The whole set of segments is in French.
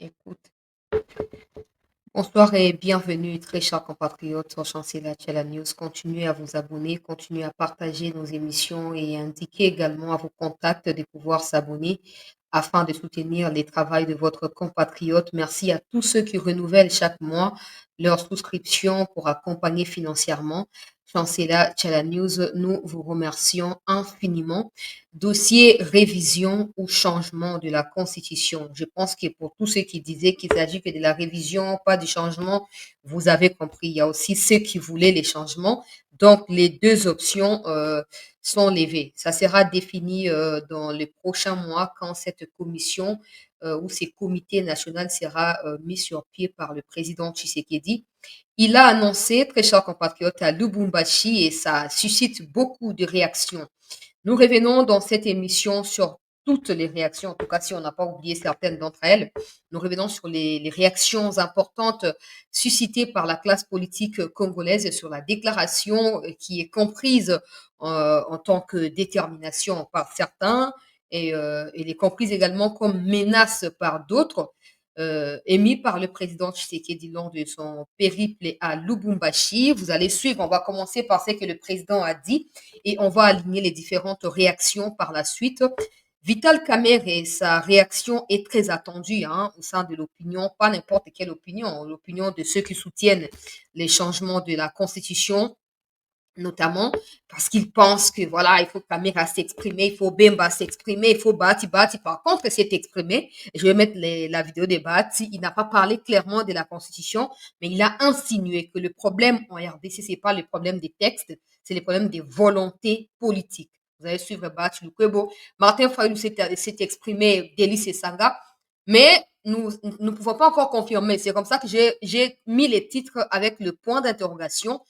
Écoute, bonsoir et bienvenue, très chers compatriotes sur Chancela Tchela News. Continuez à vous abonner, continuez à partager nos émissions et indiquez également à vos contacts de pouvoir s'abonner afin de soutenir les travaux de votre compatriote. Merci à tous ceux qui renouvellent chaque mois leur souscription pour accompagner financièrement Chancela Tchela News. Nous vous remercions infiniment. Dossier révision ou changement de la Constitution. Je pense que pour tous ceux qui disaient qu'il s'agit que de la révision, pas du changement, vous avez compris. Il y a aussi ceux qui voulaient les changements. Donc, les deux options sont levées. Ça sera défini dans les prochains mois quand cette commission ou ces comités nationaux sera mis sur pied par le président Tshisekedi. Il a annoncé, très chers compatriotes, à Lubumbashi et ça suscite beaucoup de réactions. Nous revenons dans cette émission sur toutes les réactions, en tout cas si on n'a pas oublié certaines d'entre elles. Nous revenons sur les réactions importantes suscitées par la classe politique congolaise sur la déclaration qui est comprise en tant que détermination par certains et elle est comprise également comme menace par d'autres. Émis par le président Tshisekedi lors de son périple à Lubumbashi. Vous allez suivre, on va commencer par ce que le président a dit et on va aligner les différentes réactions par la suite. Vital Kamerhe, sa réaction est très attendue au sein de l'opinion, pas n'importe quelle opinion, l'opinion de ceux qui soutiennent les changements de la Constitution, notamment parce qu'ils pensent que voilà, il faut Kamera s'exprimer, il faut Bemba s'exprimer, il faut Bati Bati. Par contre, s'est exprimé, je vais mettre la vidéo de Bati, il n'a pas parlé clairement de la Constitution, mais il a insinué que le problème en RDC, c'est pas le problème des textes, c'est le problème des volontés politiques. Vous allez suivre Bati Lukwebo. Martin Fayulu s'est exprimé, Délice et Sanga, mais nous ne pouvons pas encore confirmer. C'est comme ça que j'ai mis les titres avec le point d'interrogation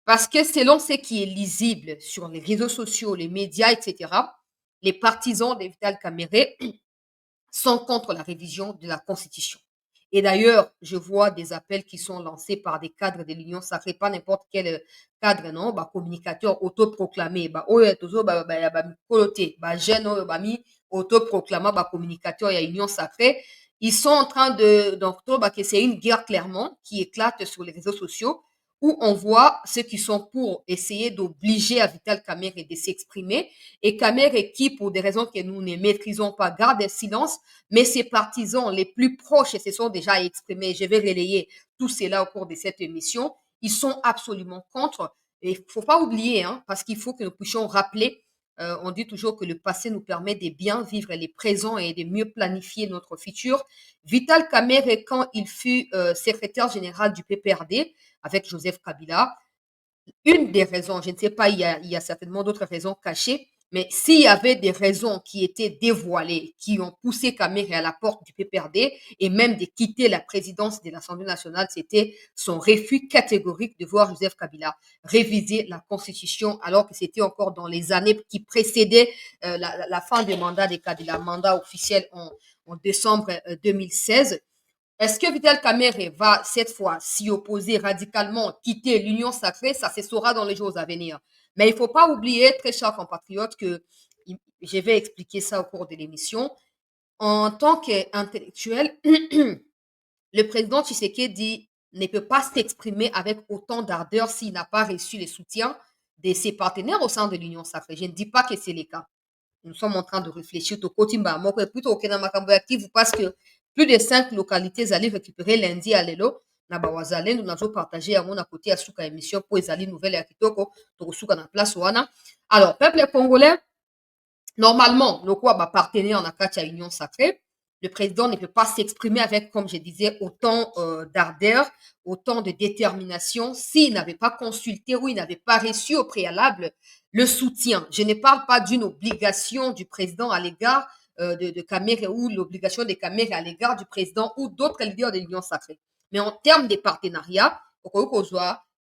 parce que selon ce qui est lisible sur les réseaux sociaux, les médias, etc., les partisans de Vital Kamere sont contre la révision de la Constitution. Et d'ailleurs, je vois des appels qui sont lancés par des cadres de l'Union sacrée, pas n'importe quel cadre, non, bah, communicateur autoproclamé, bah, oyo tozo ba ba ba kolote, bah, jeune oyo ba mi autoproclamé, bah, communicateur et Union sacrée, ils sont en train donc, bah, que c'est une guerre clairement qui éclate sur les réseaux sociaux où on voit ceux qui sont pour essayer d'obliger à Vital Kamerhe de s'exprimer et Kamerhe qui, pour des raisons que nous ne maîtrisons pas, garde silence, mais ses partisans les plus proches se sont déjà exprimés. Je vais relayer tout cela au cours de cette émission. Ils sont absolument contre. Et il ne faut pas oublier, parce qu'il faut que nous puissions rappeler, on dit toujours que le passé nous permet de bien vivre les présents et de mieux planifier notre futur. Vital Kamerhe, quand il fut secrétaire général du PPRD avec Joseph Kabila, une des raisons, je ne sais pas, il y a certainement d'autres raisons cachées, mais s'il y avait des raisons qui étaient dévoilées, qui ont poussé Kamere à la porte du PPRD et même de quitter la présidence de l'Assemblée nationale, c'était son refus catégorique de voir Joseph Kabila réviser la Constitution alors que c'était encore dans les années qui précédaient la fin du mandat de Kabila, mandat officiel en décembre 2016. Est-ce que Vital Kamerhe va cette fois s'y opposer radicalement, quitter l'Union sacrée? Ça se saura dans les jours à venir. Mais il ne faut pas oublier, très chers compatriotes, que je vais expliquer ça au cours de l'émission. En tant qu'intellectuel, le président Tshisekedi ne peut pas s'exprimer avec autant d'ardeur s'il n'a pas reçu le soutien de ses partenaires au sein de l'Union sacrée. Je ne dis pas que c'est le cas. Nous sommes en train de réfléchir au Kotimba, plutôt au Kenya Makambo actif parce que plus de 5 localités allaient récupérer lundi à Lelo. Na bawazale nous avons partagé à mon côté à Souka émission pour les alliés nouvelles à Kitoko, pour Souka na place wana. Alors, peuple congolais, normalement, le quoi partenaire en Akatia Union sacrée, le président ne peut pas s'exprimer avec, comme je disais, autant d'ardeur, autant de détermination s'il n'avait pas consulté ou il n'avait pas reçu au préalable le soutien. Je ne parle pas d'une obligation du président à l'égard de Kamere ou l'obligation de Kamere à l'égard du président ou d'autres leaders de l'Union sacrée. Mais en termes de partenariat,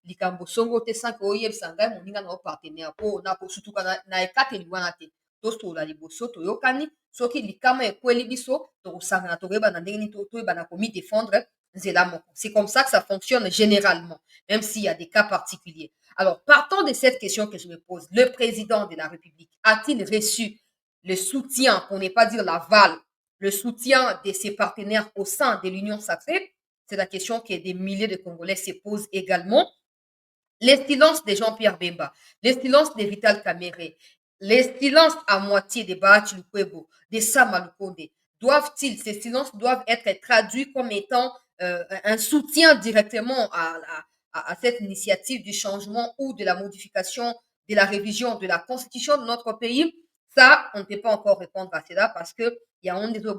likambo songo te sanke oyebisa ngai moninga na partenaire mpo nakosutuka na ekateli wana te tosola liboso toyokani soki likama ekweli biso tokosangana tokoyebana ndenge nini toyebana komidefendre nzela moko. C'est comme ça que ça fonctionne généralement, même s'il y a des cas particuliers. Alors, partant de cette question que je me pose, le président de la République a-t-il reçu le soutien, pour ne pas dire l'aval, le soutien de ses partenaires au sein de l'Union sacrée. C'est la question que des milliers de Congolais se posent également. Les silences de Jean-Pierre Bemba, les silences de Vital Kamere, les silences à moitié de Bahachi Lukwebo, de Sama Lukonde, ces silences doivent être traduits comme étant un soutien directement à cette initiative du changement ou de la modification, de la révision de la constitution de notre pays? Ça, on ne peut pas encore répondre à cela parce que il y a un des autres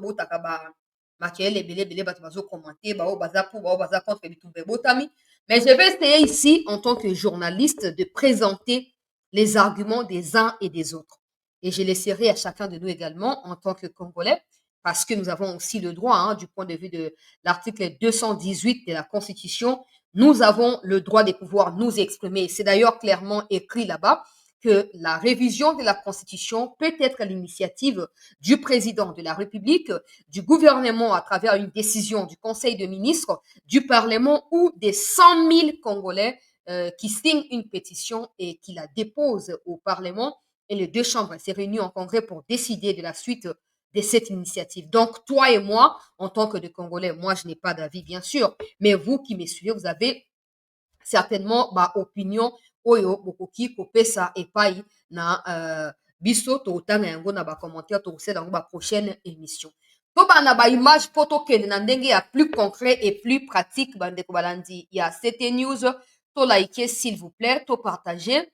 Machiavel et Bele Bele Batubazo commenté, Bao Baza pour Bao Baza contre Bitumbe Botami. Mais je vais essayer ici, en tant que journaliste, de présenter les arguments des uns et des autres. Et je laisserai à chacun de nous également, en tant que Congolais, parce que nous avons aussi le droit, hein, du point de vue de l'article 218 de la Constitution, nous avons le droit de pouvoir nous exprimer. C'est d'ailleurs clairement écrit là-bas que la révision de la Constitution peut être à l'initiative du président de la République, du gouvernement à travers une décision du Conseil de ministres, du Parlement ou des 100 000 Congolais qui signent une pétition et qui la déposent au Parlement. Et les deux chambres s'est réunies en congrès pour décider de la suite de cette initiative. Donc, toi et moi, en tant que de Congolais, moi, je n'ai pas d'avis, bien sûr, mais vous qui me suivez, vous avez certainement opinion oyo bokoki kopesa epai na biso totanga yango na bacommentaire tokosala yango baprochaine émission. Tobana baimage mpo tokende na ndenge ya plus concret et plus pratique bandeko balandi ya CT News. Tolike s'il vous plaît, topartage.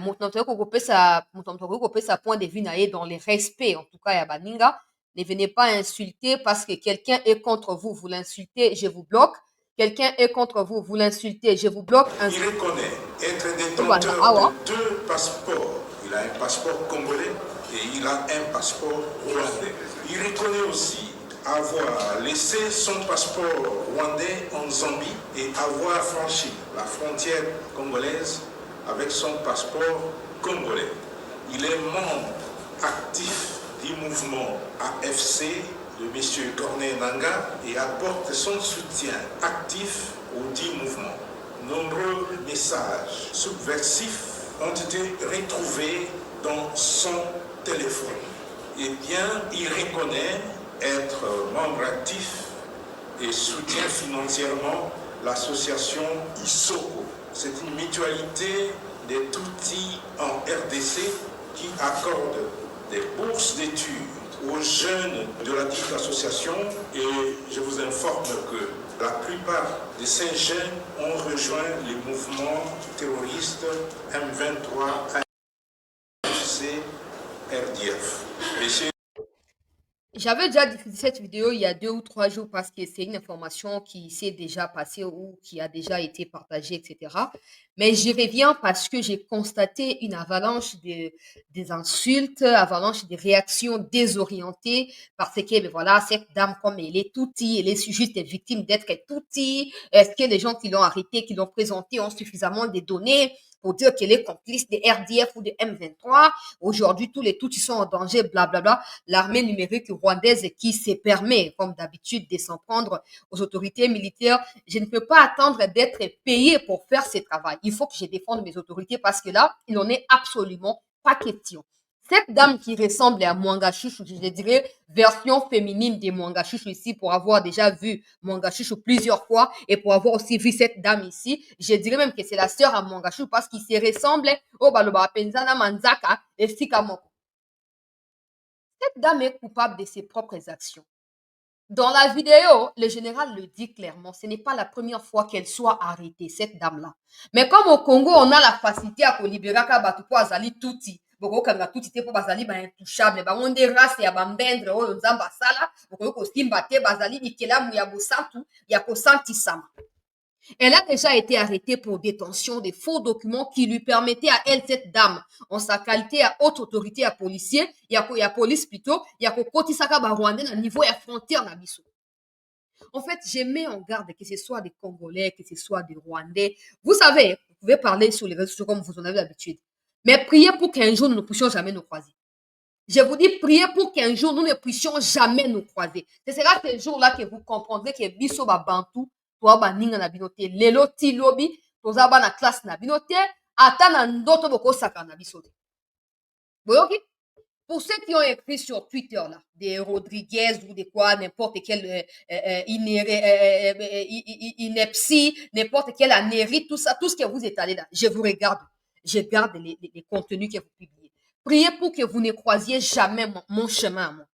Moto nakoki kopesa point de vue na ye dans le respect en tout cas ya baninga. Ne venez pas insulter parce que quelqu'un est contre vous, vous l'insultez, je vous bloque. Quelqu'un est contre vous, vous l'insultez, je vous bloque. Il reconnaît être détenteur de 2 passeports. Il a un passeport congolais et il a un passeport rwandais. Il reconnaît aussi avoir laissé son passeport rwandais en Zambie et avoir franchi la frontière congolaise avec son passeport congolais. Il est membre actif du mouvement AFC de M. Corneille Nangaa et apporte son soutien actif au dit mouvement. Nombreux messages subversifs ont été retrouvés dans son téléphone. Eh bien, il reconnaît être membre actif et soutient financièrement l'association ISOCO. C'est une mutualité des Tutsis en RDC qui accorde des bourses d'études aux jeunes de la dite association et je vous informe que la plupart de ces jeunes ont rejoint les mouvements terroristes M23, AFC, RDF. J'avais déjà diffusé cette vidéo il y a 2 ou 3 jours parce que c'est une information qui s'est déjà passée ou qui a déjà été partagée, etc. Mais j'y reviens parce que j'ai constaté une avalanche des insultes, avalanche des réactions désorientées parce que, ben voilà, cette dame, comme elle est toutie, elle est juste victime d'être toutie. Est-ce que les gens qui l'ont arrêtée, qui l'ont présentée ont suffisamment de données pour dire qu'elle est complice des RDF ou de M23? Aujourd'hui, tous les Tutsis sont en danger, blablabla. L'armée numérique rwandaise qui se permet, comme d'habitude, de s'en prendre aux autorités militaires. Je ne peux pas attendre d'être payé pour faire ce travail. Il faut que je défende mes autorités parce que là, il n'en est absolument pas question. Cette dame qui ressemble à Mwanga Chouchou, je dirais version féminine de Mwanga Chouchou ici, pour avoir déjà vu Mwanga Chouchou plusieurs fois et pour avoir aussi vu cette dame ici, je dirais même que c'est la sœur à Mwanga Chouchou parce qu'il se ressemble au Baloba Penzana Manzaka et Sikamoko. Cette dame est coupable de ses propres actions. Dans la vidéo, le général le dit clairement, ce n'est pas la première fois qu'elle soit arrêtée, cette dame-là. Mais comme au Congo, on a la facilité à libérer Kabatupo Azali Touti. Boko kanga Touti te po bazali ba intouchable. Ba onde race ya bambendre oyo nzamba sala. Boko ko simba te bazali bikelamu ya bosantu ya kosanti sama. Elle a déjà été arrêtée pour détention de faux documents qui lui permettaient à elle, cette dame, en sa qualité à haute autorité à policier, et à police plutôt, et à kotisaka ba Rwandais à niveau à frontière na biso. En fait, je mets en garde que ce soit des Congolais, que ce soit des Rwandais. Vous savez, vous pouvez parler sur les réseaux sociaux comme vous en avez l'habitude. Mais priez pour qu'un jour nous ne puissions jamais nous croiser. Je vous dis, priez pour qu'un jour nous ne puissions jamais nous croiser. Ce sera ce jour-là que vous comprendrez que biso ba bantu toa baninga na binote lelo ti lobi toza ba na classe na binote ata na ndoto bokosaka na biso te. Boyoki? Pour ceux qui ont écrit sur Twitter, là, des Rodriguez ou des quoi, n'importe quel ineptie, n'importe quel anéri, tout ça, tout ce que vous étalez là, je vous regarde. Je garde les contenus que vous publiez. Priez pour que vous ne croisiez jamais mon chemin à moi.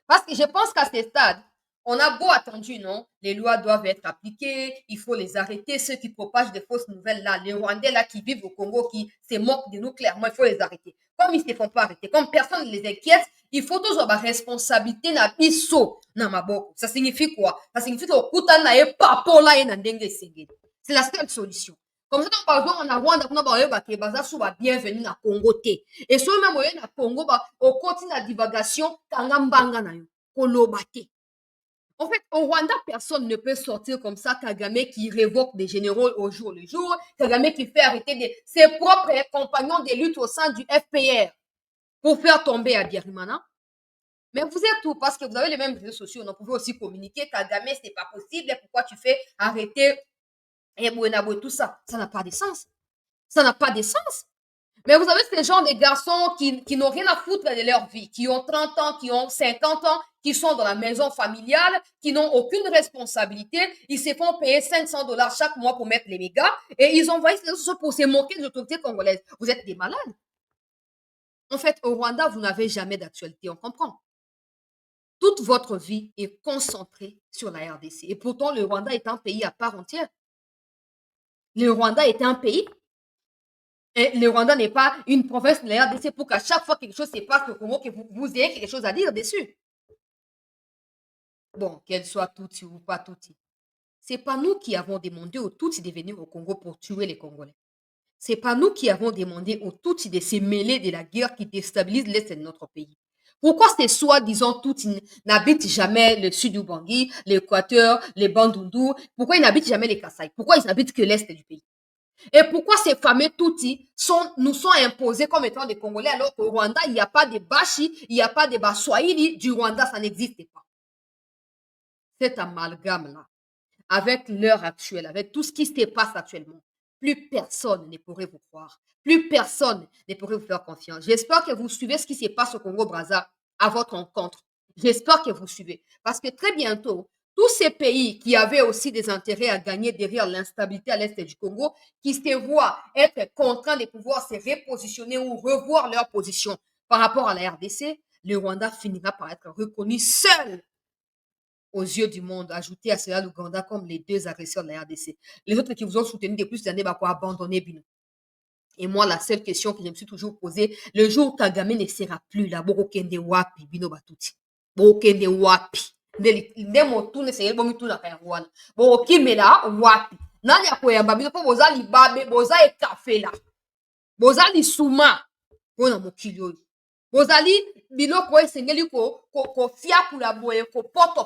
Parce que je pense qu'à ce stade, on a beau attendu, non? Les lois doivent être appliquées, il faut les arrêter. Ceux qui propagent des fausses nouvelles là, les Rwandais là qui vivent au Congo, qui se moquent de nous clairement, il faut les arrêter. Comme ils ne se font pas arrêter, comme personne ne les inquiète, il faut toujours avoir responsabilité na biso na maboko. Ça signifie quoi? Ça signifie que okutana e papo là e na ndenge sengeli. C'est la seule solution. Comme ça, par exemple, en Rwanda, on a bienvenue na Congo te. Et si même na Congo, on continue la divagation, kangambanga na yo, kolobate. En fait, au Rwanda, personne ne peut sortir comme ça, Kagame qui révoque des généraux au jour le jour, Kagame qui fait arrêter ses propres compagnons de lutte au sein du FPR pour faire tomber Abiyarimana. Mais vous êtes où? Parce que vous avez les mêmes réseaux sociaux, on pouvait aussi communiquer, Kagame, c'est pas possible, pourquoi tu fais arrêter et tout ça? Ça n'a pas de sens. Ça n'a pas de sens. Mais vous avez ces gens de garçons qui n'ont rien à foutre de leur vie, qui ont 30 ans, qui ont 50 ans, qui sont dans la maison familiale, qui n'ont aucune responsabilité. Ils se font payer 500 $ chaque mois pour mettre les mégas et ils envoient ces choses pour se moquer des autorités congolaises. Vous êtes des malades. En fait, au Rwanda, vous n'avez jamais d'actualité, on comprend. Toute votre vie est concentrée sur la RDC. Et pourtant, le Rwanda est un pays à part entière. Le Rwanda est un pays. Et le Rwanda n'est pas une province de la RDC pour qu'à chaque fois quelque chose se passe au Congo, que vous ayez quelque chose à dire dessus. Bon, qu'elle soit Tutsi ou pas Tutsi. C'est pas nous qui avons demandé aux Tutsis de venir au Congo pour tuer les Congolais. C'est pas nous qui avons demandé aux Tutsis de se mêler de la guerre qui déstabilise l'Est de notre pays. Pourquoi ces soi-disant Tutsis n'habitent jamais le sud du Bangui, l'Équateur, les Bandundu? Pourquoi ils n'habitent jamais les Kasaï? Pourquoi ils n'habitent que l'Est du pays? Et pourquoi ces fameux Tutsis nous sont imposés comme étant des Congolais alors qu'au Rwanda, il n'y a pas de Bashi, il n'y a pas de Baswahili, du Rwanda, ça n'existe pas. Cet amalgame-là, avec l'heure actuelle, avec tout ce qui se passe actuellement, plus personne ne pourrait vous croire. Plus personne ne pourrait vous faire confiance. J'espère que vous suivez ce qui se passe au Congo-Brazza à votre rencontre. J'espère que vous suivez. Parce que très bientôt, tous ces pays qui avaient aussi des intérêts à gagner derrière l'instabilité à l'est du Congo, qui se voient être contraints de pouvoir se repositionner ou revoir leur position par rapport à la RDC, le Rwanda finira par être reconnu seul aux yeux du monde, ajouté à cela l'Ouganda comme les deux agresseurs de la RDC. Les autres qui vous ont soutenu depuis ces années, quoi abandonner Bino. Et moi, la seule question que je me suis toujours posée, le jour où Kagame ne sera plus là, Borokende Wapi, Bino Batuti. Borokende Wapi. Nde motune seye bomi tuna kaya wana. Borokimela Wapi. Nani akoyamba bino po boza libabe, boza ekafela. Boza lisuma. Bona mokili oyo. Bozali biloko esengeli kofiakula boye kopoto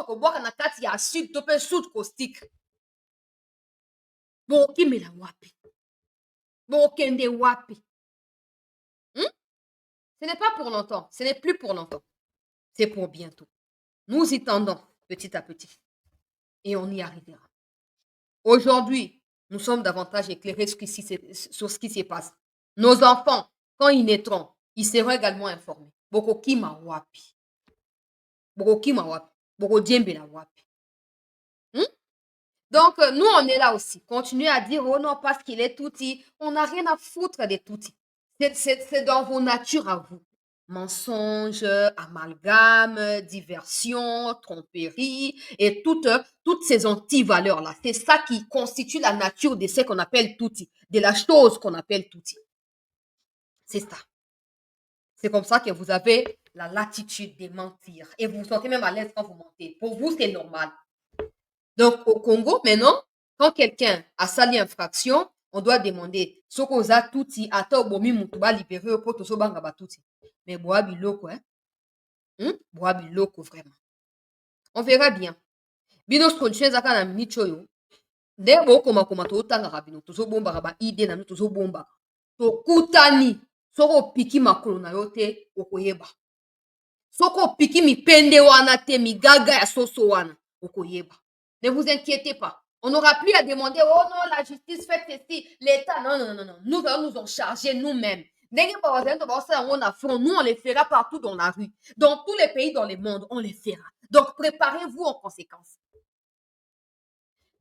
kobwaka na kati ya acide to mpe soude caustique. Bokimela wapi? Bokende wapi? Ce n'est pas pour longtemps. Ce n'est plus pour longtemps. C'est pour bientôt. Nous y tendons petit à petit. Et on y arrivera. Aujourd'hui, nous sommes davantage éclairés sur ce qui se passe. Nos enfants, quand ils naîtront, ils seront également informés. Bokokima wapi. Bokokima wapi. Bokodiembela wapi. Donc, nous, on est là aussi. Continuez à dire, oh non, parce qu'il est touti. On n'a rien à foutre des toutis. C'est dans vos natures à vous. Mensonges, amalgame, diversion, tromperie et toutes ces anti-valeurs-là. C'est ça qui constitue la nature de ce qu'on appelle touti, de la chose qu'on appelle touti. C'est ça. C'est comme ça que vous avez la latitude de mentir. Et vous vous sentez même à l'aise quand vous mentez. Pour vous, c'est normal. Donc, au Congo, maintenant, quand quelqu'un a sali infraction, on doit demander ce qu'on a touti, ata obomi mutuba libéré pour tout banga batuti. Mais bois biloko, hein? Bois biloko, vraiment. On verra bien. Bino skonchen zaka na minichoyo. De bo koma to tanga rabino, tozo bomba raba ide na tozo bomba. To kutani, soko piki makolo na yote okoyeba. Soko piki mi pende wana te mi gaga ya soso wana okoyeba. Ne vous inquiétez pas. On n'aura plus à demander, oh non, la justice fait ceci, l'État. Non. Nous allons nous en charger nous-mêmes Nous, on les fera partout dans la rue. Dans tous les pays dans le monde, on les fera. Donc, préparez-vous en conséquence.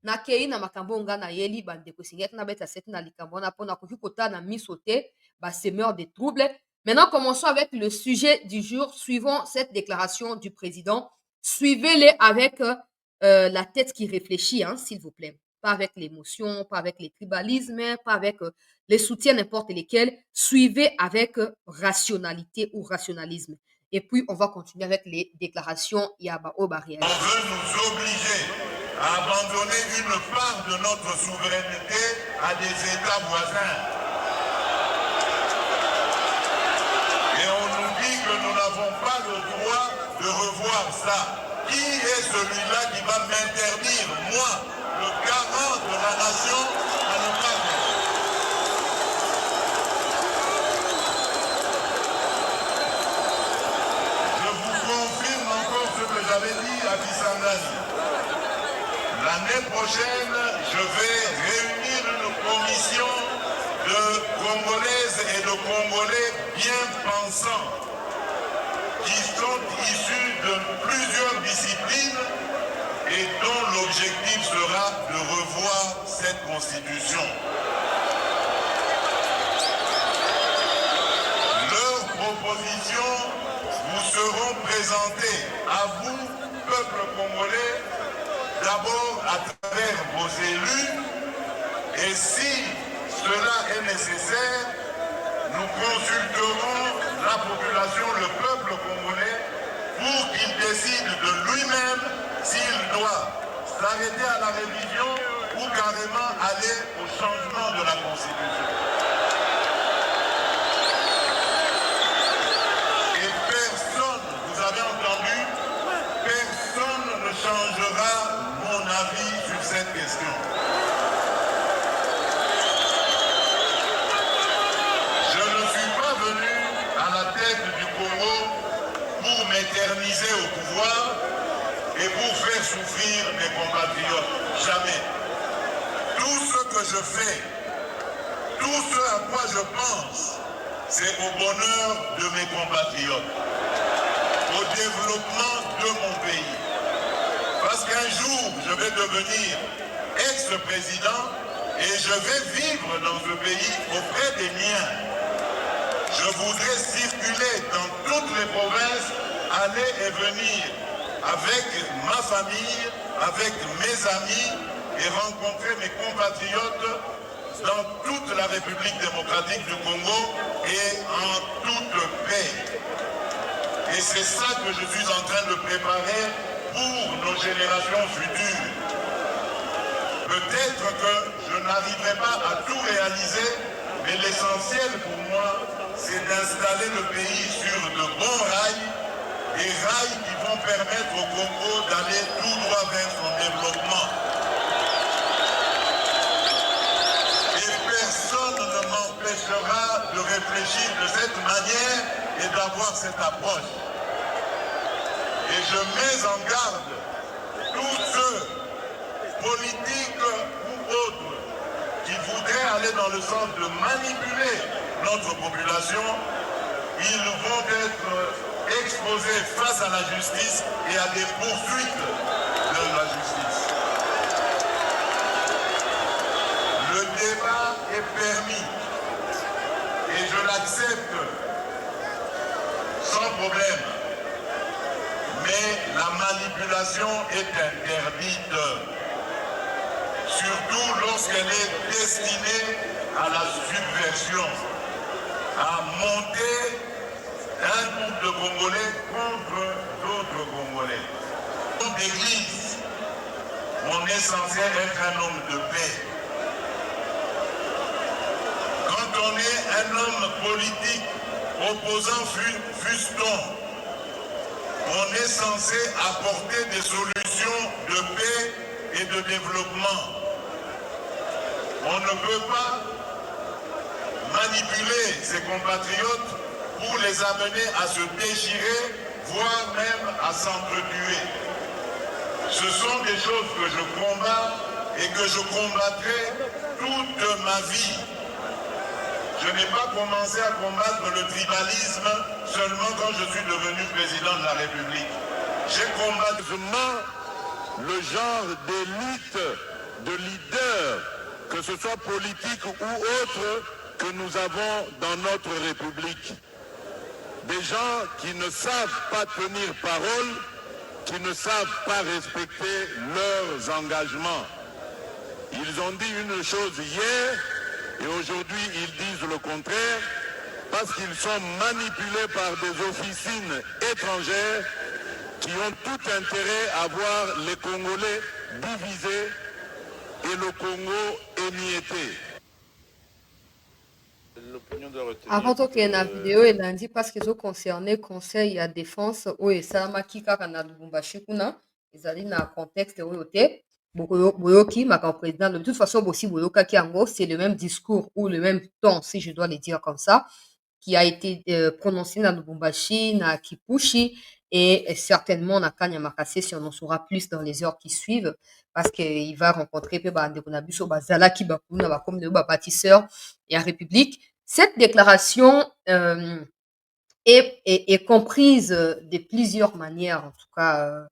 Nakei na makambo nga na yeli bandeko singeti na beta seti na likambo wana mpona koki kotala na miso te basemeur de troubles. Maintenant, commençons avec le sujet du jour. Suivons cette déclaration du président. Suivez-les avec la tête qui réfléchit, hein, s'il vous plaît. Pas avec l'émotion, pas avec les tribalismes, pas avec les soutiens n'importe lesquels. Suivez avec rationalité ou rationalisme. Et puis, on va continuer avec les déclarations Yaba Oba réagir. On veut nous obliger à abandonner une part de notre souveraineté à des États voisins. Et on nous dit que nous n'avons pas le droit de revoir ça. Qui est celui-là qui va m'interdire, moi, le garant de la nation, à ne pas faire? Je vous confirme encore ce que j'avais dit à Kisangani. L'année prochaine, je vais réunir une commission de Congolaises et de Congolais bien pensants qui sont issus de plusieurs disciplines et dont l'objectif sera de revoir cette constitution. Leurs propositions vous seront présentées à vous, peuple congolais, d'abord à travers vos élus, et si cela est nécessaire, nous consulterons la population, le peuple congolais, pour qu'il décide de lui-même s'il doit s'arrêter à la révision ou carrément aller au changement de la Constitution. Et personne, vous avez entendu, personne ne changera mon avis sur cette question. Je ne suis pas venu à la tête du Congo pour m'éterniser au pouvoir et pour faire souffrir mes compatriotes. Jamais. Tout ce que je fais, tout ce à quoi je pense, c'est au bonheur de mes compatriotes, au développement de mon pays. Parce qu'un jour, je vais devenir ex-président et je vais vivre dans ce pays auprès des miens. Je voudrais circuler dans toutes les provinces, aller et venir avec ma famille, avec mes amis et rencontrer mes compatriotes dans toute la République démocratique du Congo et en toute paix. Et c'est ça que je suis en train de préparer pour nos générations futures. Peut-être que je n'arriverai pas à tout réaliser, mais l'essentiel pour moi, c'est d'installer le pays sur de bons rails, des rails qui vont permettre au Congo d'aller tout droit vers son développement. Et personne ne m'empêchera de réfléchir de cette manière et d'avoir cette approche. Et je mets en garde tous ceux, politiques ou autres, qui voudraient aller dans le sens de manipuler notre population. Ils vont être exposés face à la justice et à des poursuites de la justice. Le débat est permis et je l'accepte sans problème. Mais la manipulation est interdite, surtout lorsqu'elle est destinée à la subversion, à monter un groupe de Congolais contre d'autres Congolais. Dans l'Église, on est censé être un homme de paix. Quand on est un homme politique, opposant fût-on, on est censé apporter des solutions de paix et de développement. On ne peut pas manipuler ses compatriotes pour les amener à se déchirer, voire même à s'entretuer. Ce sont des choses que je combats et que je combattrai toute ma vie. Je n'ai pas commencé à combattre le tribalisme seulement quand je suis devenu président de la République. J'ai combattu le genre d'élite, de leader, que ce soit politique ou autre, que nous avons dans notre République. Des gens qui ne savent pas tenir parole, qui ne savent pas respecter leurs engagements. Ils ont dit une chose hier et aujourd'hui ils disent le contraire parce qu'ils sont manipulés par des officines étrangères qui ont tout intérêt à voir les Congolais divisés et le Congo émietté. Avant tout qu'il y ait une vidéo, il a dit parce qu'ils ont concerné conseil à défense, oui, ça m'a qui kaka na Lubumbashi kuna, ils allaient dans le contexte où était, Boyoki, ma président, de toute façon, aussi Boyoka Kiango, c'est le même discours ou le même ton, si je dois le dire comme ça, qui a été prononcé dans Lubumbashi, na Kipushi, et certainement na Kanyamakase, si on en saura plus dans les heures qui suivent, parce qu'il va rencontrer Ndekonabiso Bazala qui va comme le bâtisseur et la République. Cette déclaration est comprise de plusieurs manières, en tout cas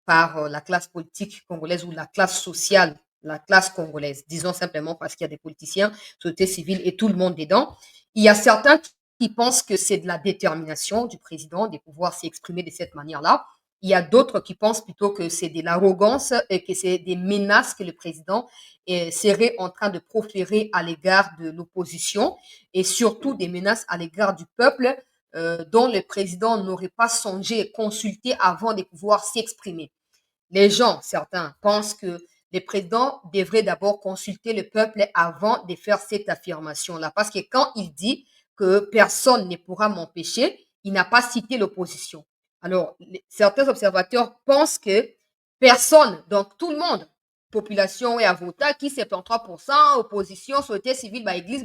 par la classe politique congolaise ou la classe sociale, la classe congolaise, disons simplement parce qu'il y a des politiciens, société civile et tout le monde dedans. Il y a certains qui pensent que c'est de la détermination du président de pouvoir s'exprimer de cette manière-là. Il y a d'autres qui pensent plutôt que c'est de l'arrogance et que c'est des menaces que le président serait en train de proférer à l'égard de l'opposition et surtout des menaces à l'égard du peuple dont le président n'aurait pas songé et consulté avant de pouvoir s'exprimer. Les gens, certains, pensent que le président devrait d'abord consulter le peuple avant de faire cette affirmation-là. Parce que quand il dit que personne ne pourra m'empêcher, il n'a pas cité l'opposition. Alors, certains observateurs pensent que personne, donc tout le monde, population et avota, qui 73%, opposition, société civile, église,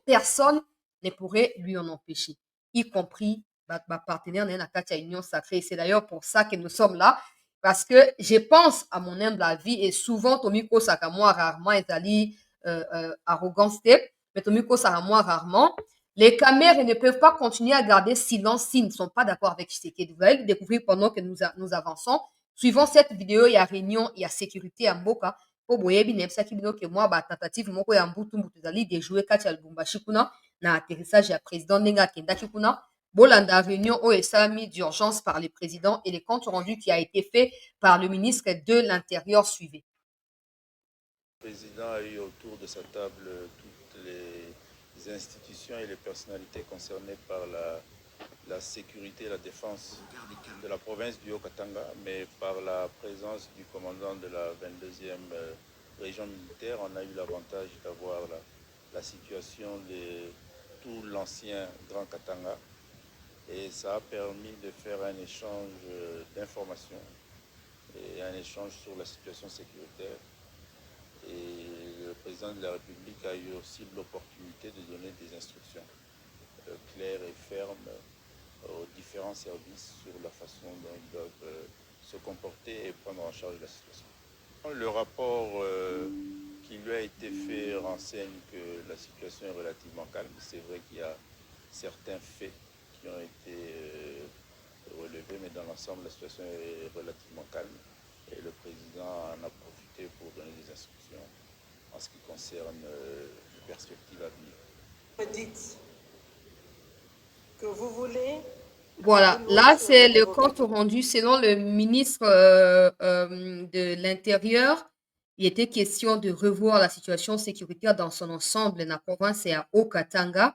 personne ne pourrait lui en empêcher, y compris partenaire dans la union sacrée. C'est d'ailleurs pour ça que nous sommes là, parce que je pense, à mon humble avis, et souvent, Tomiko Sakamwa rarement est allé arrogance, mais Tomiko Sakamwa rarement, les caméras ne peuvent pas continuer à garder silence s'ils ne sont pas d'accord avec Tshisekedi. Vous allez le découvrir pendant que nous avançons. Suivant cette vidéo, il y a réunion, il y a sécurité à Mboka. Po boyebi nemsaki bino ke moi tentative moko ya mbutu ezali de jouer kati ya Lubumbashi kuna na atterrissage ya président ndenge akendaki kuna. Bolanda réunion au SAMI d'urgence par les présidents et les comptes rendus qui a été fait par le ministre de l'Intérieur suivi. Le président a eu autour de sa table toutes les institutions et les personnalités concernées par la sécurité et la défense de la province du Haut-Katanga, mais par la présence du commandant de la 22e région militaire, on a eu l'avantage d'avoir la situation de tout l'ancien Grand Katanga. Et ça a permis de faire un échange d'informations et un échange sur la situation sécuritaire. Et le président de la République a eu aussi l'opportunité de donner des instructions claires et fermes aux différents services sur la façon dont ils doivent se comporter et prendre en charge la situation. Le rapport qui lui a été fait renseigne que la situation est relativement calme. C'est vrai qu'il y a certains faits qui ont été relevés, mais dans l'ensemble, la situation est relativement calme. Et le président en a profité pour donner des instructions en ce qui concerne les perspectives à venir. Vous dites que vous voulez... Voilà, là, c'est le compte rendu selon le ministre de l'Intérieur. Il était question de revoir la situation sécuritaire dans son ensemble dans la province et à Haut-Katanga.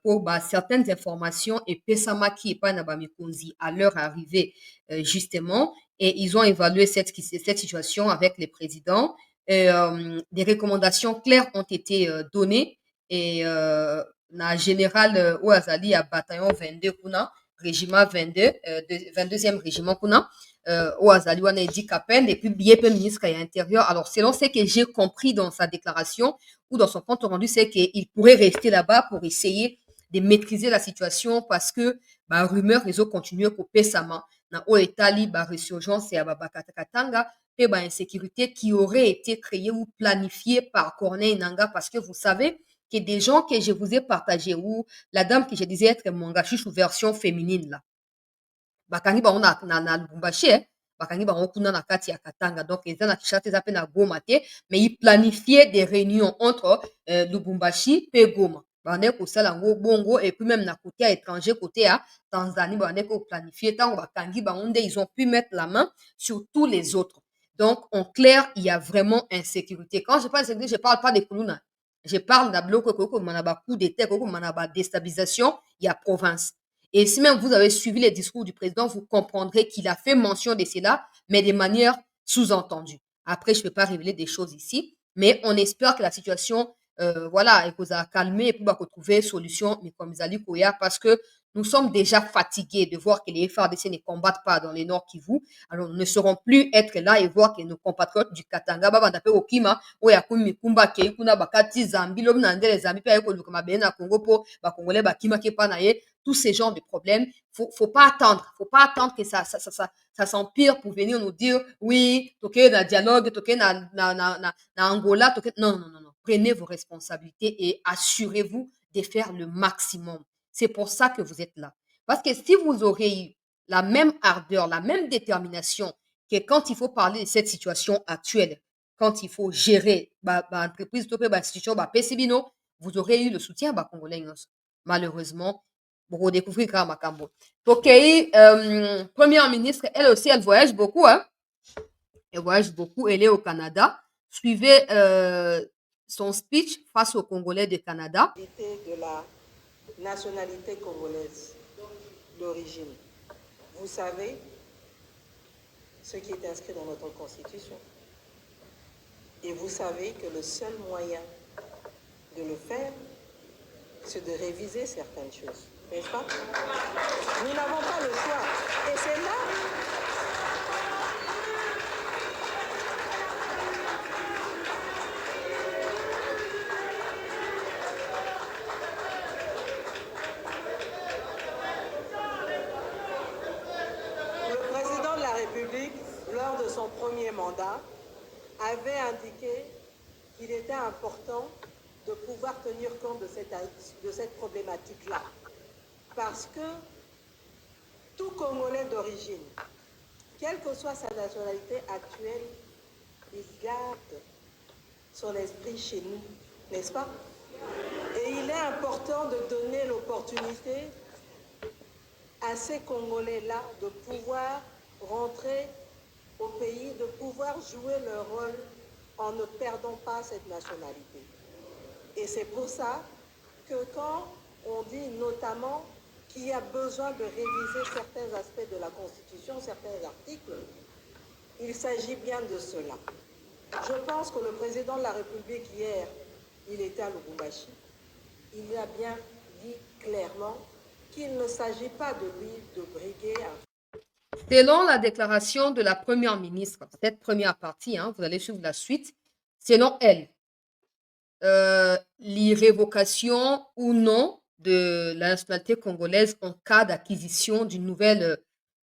Pour certaines informations et Pesamaki et Panabamikonzi à leur arrivée justement et ils ont évalué cette situation avec les présidents. Des recommandations claires ont été données et la générale Ouazali à bataillon 22 kuna régiment 22 22e régiment kuna Ouazali wana dit qu'à peine et puis BIEP ministre de l'Intérieur. Alors selon ce que j'ai compris dans sa déclaration ou dans son compte rendu, c'est qu'il pourrait rester là-bas pour essayer de maîtriser la situation parce que rumeur ils ont continué pour Pesama na o etali résurgence et à Katanga et insécurité qui aurait été créée ou planifiée par Corneille Nangaa parce que vous savez que des gens que je vous ai partagés, ou la dame que je disais être Mwangashu version féminine là, bakangi bango na Lubumbashi, bakangi bango kuna na kati ya Katanga. Donc eza na Kinshasa, eza pe na Goma te, mais ils planifiaient des réunions entre Lubumbashi pe Goma. Bandeko kosala yango bongo, et puis même na côté à étranger, côté à Tanzanie, bandeko planifier tango bakangi bango nde ils ont pu mettre la main sur tous les autres. Donc en clair, il y a vraiment insécurité. Quand je parle d'insécurité, je parle pas des Kuluna. Je parle d'Abloko Koko Manaba coup d'état, Koko Manaba déstabilisation, il y a province. Et si même vous avez suivi les discours du président, vous comprendrez qu'il a fait mention de cela, mais de manière sous-entendue. Après, je ne peux pas révéler des choses ici, mais on espère que la situation, voilà, et que ça a calmé et puis bah, retrouver solution, mais comme Zali Koya, parce que nous sommes déjà fatigués de voir que les FARDC ne combattent pas dans les Nord Kivu. Alors, nous ne serons plus être là et voir que nos compatriotes du Katanga, Bandape Okima, Oyakumi Mikumba, Keikuna, Bakati, Zambi, Lomnandele, Zambi, Payako, Lukama, Congo, pour Congolais, Bakima, Kepanaye, tous ces genres de problèmes. Faut pas attendre. Faut pas attendre que ça s'empire pour venir nous dire, oui, toqué na dialogue, toqué na Angola, toqué. Non, non, non, non. Prenez vos responsabilités et assurez-vous de faire le maximum. C'est pour ça que vous êtes là. Parce que si vous aurez eu la même ardeur, la même détermination que quand il faut parler de cette situation actuelle, quand il faut gérer l'entreprise, l'institution, vous aurez eu le soutien congolais. Malheureusement, pour redécouvrir Makambo. Ok, première ministre, elle aussi, elle voyage beaucoup. Hein? Elle voyage beaucoup. Elle est au Canada. Suivez son speech face aux Congolais du Canada. De la nationalité congolaise d'origine. Vous savez ce qui est inscrit dans notre Constitution. Et vous savez que le seul moyen de le faire, c'est de réviser certaines choses. N'est-ce pas? Nous n'avons pas le choix. Et c'est là... Le président de la République, lors de son premier mandat, avait indiqué qu'il était important de pouvoir tenir compte de cette problématique-là. Parce que tout Congolais d'origine, quelle que soit sa nationalité actuelle, il garde son esprit chez nous, n'est-ce pas? Et il est important de donner l'opportunité à ces Congolais-là de pouvoir rentrer au pays, de pouvoir jouer leur rôle en ne perdant pas cette nationalité. Et c'est pour ça que quand on dit notamment qu'il y a besoin de réviser certains aspects de la Constitution, certains articles, il s'agit bien de cela. Je pense que le président de la République hier, il était à Lubumbashi, il a bien dit clairement qu'il ne s'agit pas de lui de briguer un... Selon la déclaration de la première ministre, cette première partie, hein, vous allez suivre la suite, selon elle, l'irrévocation ou non de la nationalité congolaise en cas d'acquisition d'une nouvelle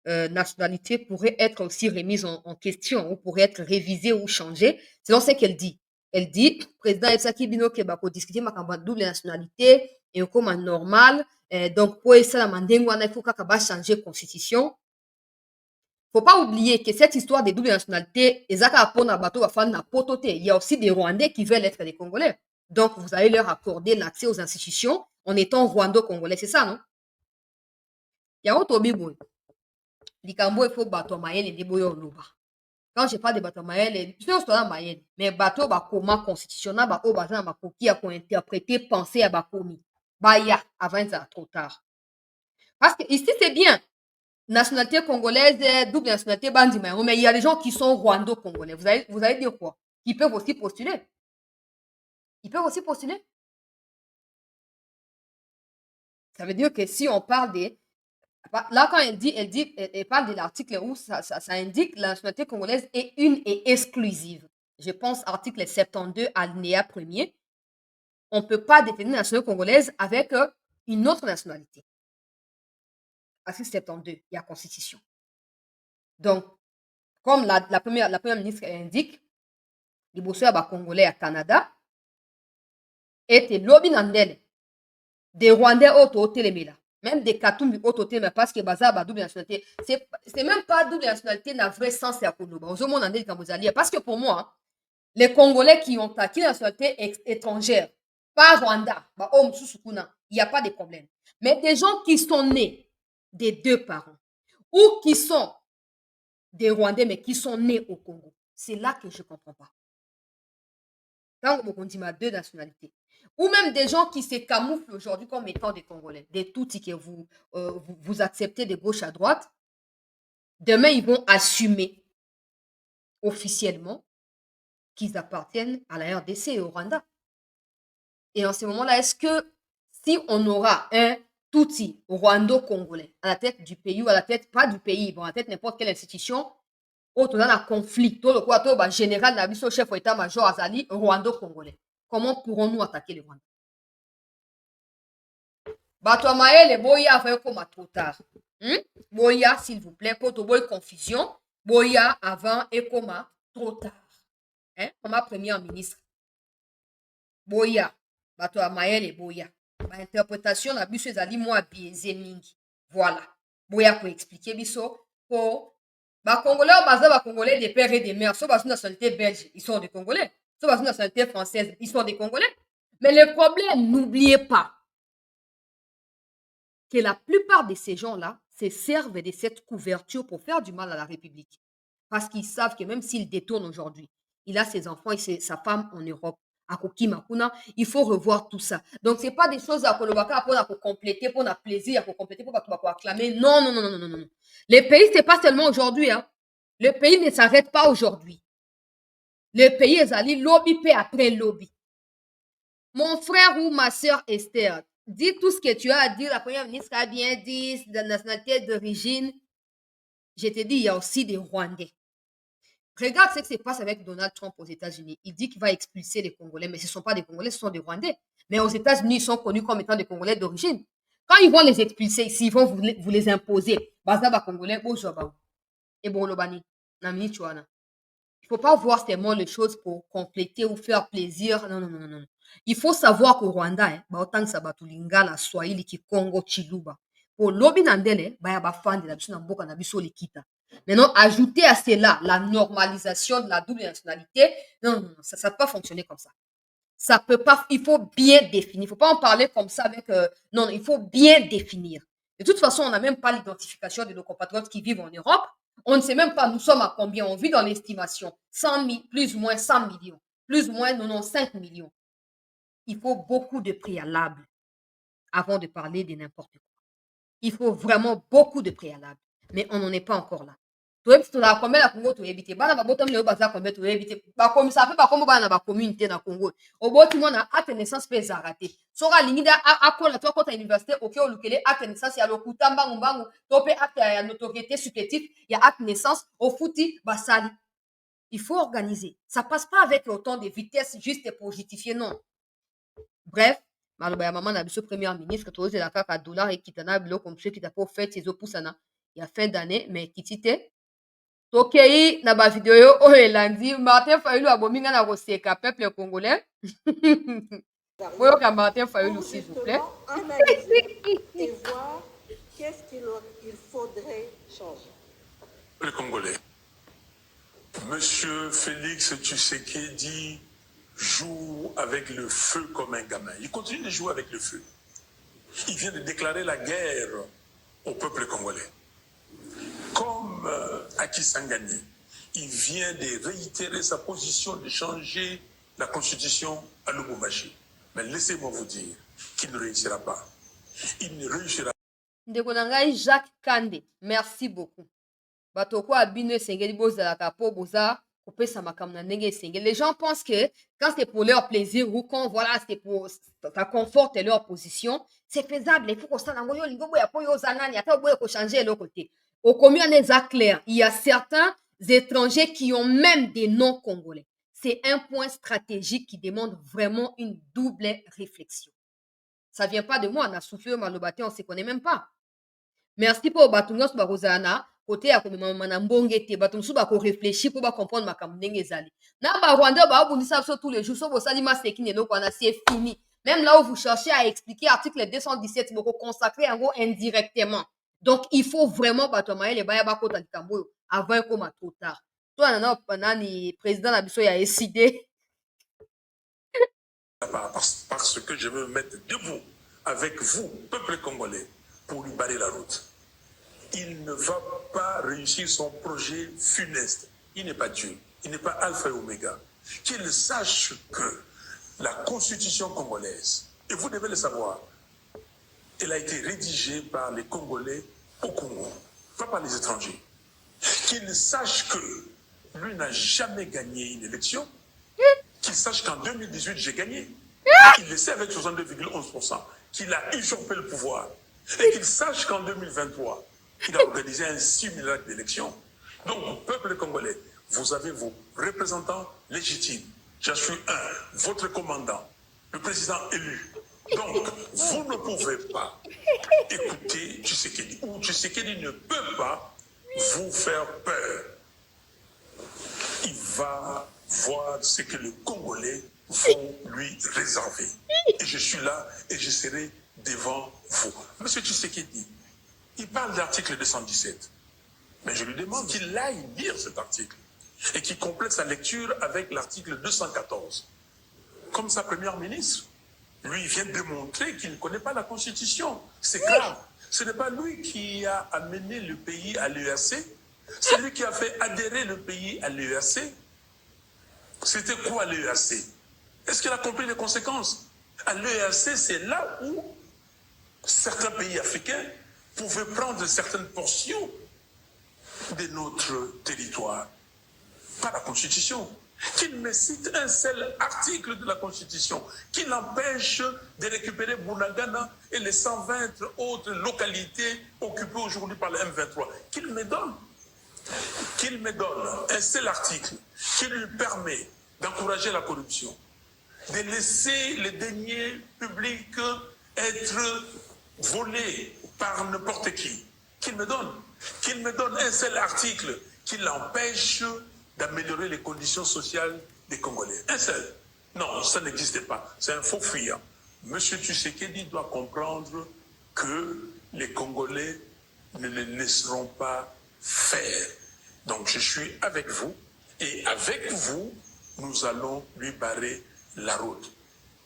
nationalité pourrait être aussi remise en question ou pourrait être révisée ou changée, selon ce qu'elle dit. Elle dit, président Ebsaki Bino Kebako discuter ma double nationalité et comme normal, donc pour ça la mandengo il faut qu'à changer constitution. Faut pas oublier que cette histoire des doubles nationalités, il y a aussi des Rwandais qui veulent être des Congolais. Donc, vous allez leur accorder l'accès aux institutions en étant Rwando-Congolais. C'est ça, non? Il y a autre bibo. Likambo, il faut bateau maël et déboyo loba. Quand je parle de bateau maël, je pense que maël, mais bateau ba comment constitutionnel, ba o bazan ba koki a ko interpréter, penser à ba komi. Ba ya, avant ça, trop tard. Parce que ici, c'est bien. Nationalité congolaise, double nationalité bandima. Mais il y a des gens qui sont rwando-congolais. Vous allez dire quoi? Qui peuvent aussi postuler. Ils peuvent aussi postuler. Ça veut dire que si on parle des... Là, quand elle parle de l'article où ça indique la nationalité congolaise est une et exclusive. Je pense article 72, alinéa 1er. On ne peut pas détenir la nationalité congolaise avec une autre nationalité. Article 72, il y a constitution. Donc, comme la première ministre indique, les bosseurs congolais à Canada, ete lobi na ndele des Rwandais auto telemela, même des Katumbi auto telemela parce que baza ba double nationalité. C'est même pas double nationalité dans vrai sens ya koloba. Ozo mona ndele kamozali parce que pour moi, les Congolais qui ont acquis la nationalité étrangère, pas Rwanda, bah il n'y a pas de problème. Mais des gens qui sont nés des deux parents ou qui sont des Rwandais mais qui sont nés au Congo, c'est là que je ne comprends pas. Quand on dit deux nationalités, ou même des gens qui se camouflent aujourd'hui comme étant des Congolais, des Tutsis que vous acceptez de gauche à droite, demain ils vont assumer officiellement qu'ils appartiennent à la RDC et au Rwanda. Et en ce moment-là, est-ce que si on aura un Tutsi rwando-congolais à la tête du pays ou à la tête, pas du pays, bon, à la tête n'importe quelle institution, autre dans un conflit, tout le quoi, tout le général, le chef d'état-major Azali, rwando-congolais, comment pourrons-nous attaquer le Rwanda? Batouamaye, les boya, comme trop tard. Boya, s'il vous plaît, pour boy confusion, boya avant et comme trop tard. Comme premier ministre. Boya, Batouamaye, les boya. Ma interprétation na biso ezali moi biaisé mingi. Voilà. Boya pour expliquer biso pour ba Congolais baza ba Congolais des pères et des mères. So bazo nationalité belge, ils sont des Congolais. So bazo nationalité française, ils sont des Congolais. Mais le problème, n'oubliez pas que la plupart de ces gens-là se servent de cette couverture pour faire du mal à la République. Parce qu'ils savent que même s'ils détournent aujourd'hui, il a ses enfants et sa femme en Europe. Il faut revoir tout ça. Donc, ce n'est pas des choses à pour compléter, pour notre plaisir, pour compléter, pour acclamer. Non, non, non, non, non, non. Les pays, ce n'est pas seulement aujourd'hui. Hein. Le pays ne s'arrête pas aujourd'hui. Le pays est allé lobby après lobby. Mon frère ou ma soeur Esther, dis tout ce que tu as à dire. La première ministre a bien dit, de la nationalité d'origine. Je te dis, il y a aussi des Rwandais. Regarde ce qui se passe avec Donald Trump aux États-Unis. Il dit qu'il va expulser les Congolais, mais ce ne sont pas des Congolais, ce sont des Rwandais. Mais aux États-Unis, ils sont connus comme étant des Congolais d'origine. Quand ils vont les expulser ici, ils vont vous les imposer. Bazaba Congolais, et bon, Lobani, Namini Chouana. Il ne faut pas voir seulement les choses pour compléter ou faire plaisir. Non, non, non, non. Il faut savoir qu'au Rwanda, autant que ça va tout lingala, Swahili, qui Congo, Chiluba. Pour l'obi nandele, ba ba fan de la biso na mboka na biso likita. Maintenant, ajouter à cela la normalisation de la double nationalité, non, non, non, ça ne peut pas fonctionner comme ça. Ça peut pas, il faut bien définir. Il ne faut pas en parler comme ça avec, non, il faut bien définir. De toute façon, on n'a même pas l'identification de nos compatriotes qui vivent en Europe. On ne sait même pas, nous sommes à combien, on vit dans l'estimation, 100 000, plus ou moins 100 millions, plus ou moins 95 millions. Il faut beaucoup de préalables avant de parler de n'importe quoi. Il faut vraiment beaucoup de préalables, mais on n'en est pas encore là. Combien la Congo tu éviter bana babotam le baza combien tu éviter ba comme ça fait pas comme bana ba communauté na Congo oboti mona acte naissance pe raté sora lingida akola toi quand à université OK au lukele acte naissance ya lokuta mbangu mbangu to pe acte ya notoriété supplétif ya acte naissance au fouti basali. Il faut organiser. Ça passe pas avec autant de vitesse juste pour justifier non. Bref, maloba ya maman na biso premier ministre to la kaka dollar et kitana bilo comme ceux qui t'a pour fait ces opusana il y a fin d'année mais kitite tokei na ba video oyo elandi Martin Fayulu abominga na koseka peuple congolais. Boyoka Martin Fayulu s'il vous plaît. Analyser et voir qu'est-ce qu'il faudrait changer. Les Congolais. Monsieur Félix Tshisekedi joue avec le feu comme un gamin. Il continue de jouer avec le feu. Il vient de déclarer la guerre au peuple congolais. Comme Aki Sangani, il vient de réitérer sa position de changer la constitution à Lubumbashi. Mais laissez-moi vous dire qu'il ne réussira pas. Il ne réussira pas. Ndekonangai Jacques Kande, merci beaucoup. Batoko abino sengeli bozalaka po boza kopesa makambo na ndenge sengeli. Les gens pensent que quand c'est pour leur plaisir ou quand voilà c'est pour ça conforte leur position, c'est faisable. Il faut qu'on s'en envoie lingo boya po yo zanani ata boya ko changer l'autre côté. Au combien des clair, il y a certains étrangers qui ont même des noms congolais. C'est un point stratégique qui demande vraiment une double réflexion. Ça ne vient pas de moi, on a soufflé Malobate, on ne se connaît même pas. Merci pour Batungos Barozana, côté à comme Manambongete, Batumsu Bako réfléchir pour comprendre ma kamdenge zali. Na ba Rwanda ba abundisa so tous les jours, so bo salima sekine no kwana c'est fini. Même là où vous cherchez à expliquer l'article 217, vous consacrez en gros indirectement. Donc, il faut vraiment les avant comme trop tard. Toi, le président Nabiso a décidé. Parce que je veux me mettre debout avec vous, peuple congolais, pour lui barrer la route. Il ne va pas réussir son projet funeste. Il n'est pas Dieu. Il n'est pas Alpha et Oméga. Qu'il sache que la constitution congolaise, et vous devez le savoir, elle a été rédigée par les Congolais au Congo, pas par les étrangers. Qu'il sache que lui n'a jamais gagné une élection, qu'il sache qu'en 2018, j'ai gagné. Il le sait avec 62,11%, qu'il a usurpé le pouvoir. Et qu'il sache qu'en 2023, il a organisé un simulacre d'élection. Donc, peuple congolais, vous avez vos représentants légitimes. J'en suis un, votre commandant, le président élu. Donc, vous ne pouvez pas écouter Tshisekedi, ou Tshisekedi ne peut pas vous faire peur. Il va voir ce que les Congolais vont lui réserver. Et je suis là et je serai devant vous. Monsieur Tshisekedi, il parle de l'article 217. Mais je lui demande qu'il aille lire cet article et qu'il complète sa lecture avec l'article 214. Comme sa première ministre, lui, il vient démontrer qu'il ne connaît pas la Constitution. C'est grave. Ce n'est pas lui qui a amené le pays à l'EAC. C'est lui qui a fait adhérer le pays à l'EAC. C'était quoi l'EAC? Est-ce qu'il a compris les conséquences? À l'EAC, c'est là où certains pays africains pouvaient prendre certaines portions de notre territoire. Pas la Constitution. Qu'il me cite un seul article de la Constitution qui l'empêche de récupérer Bunagana et les 120 autres localités occupées aujourd'hui par le M23. Qu'il me donne un seul article qui lui permet d'encourager la corruption, de laisser les deniers publics être volés par n'importe qui. Qu'il me donne un seul article qui l'empêche d'améliorer les conditions sociales des Congolais. Un seul. Non, ça n'existe pas. C'est un faux fuyant. Monsieur Tshisekedi doit comprendre que les Congolais ne le laisseront pas faire. Donc je suis avec vous et avec vous, nous allons lui barrer la route.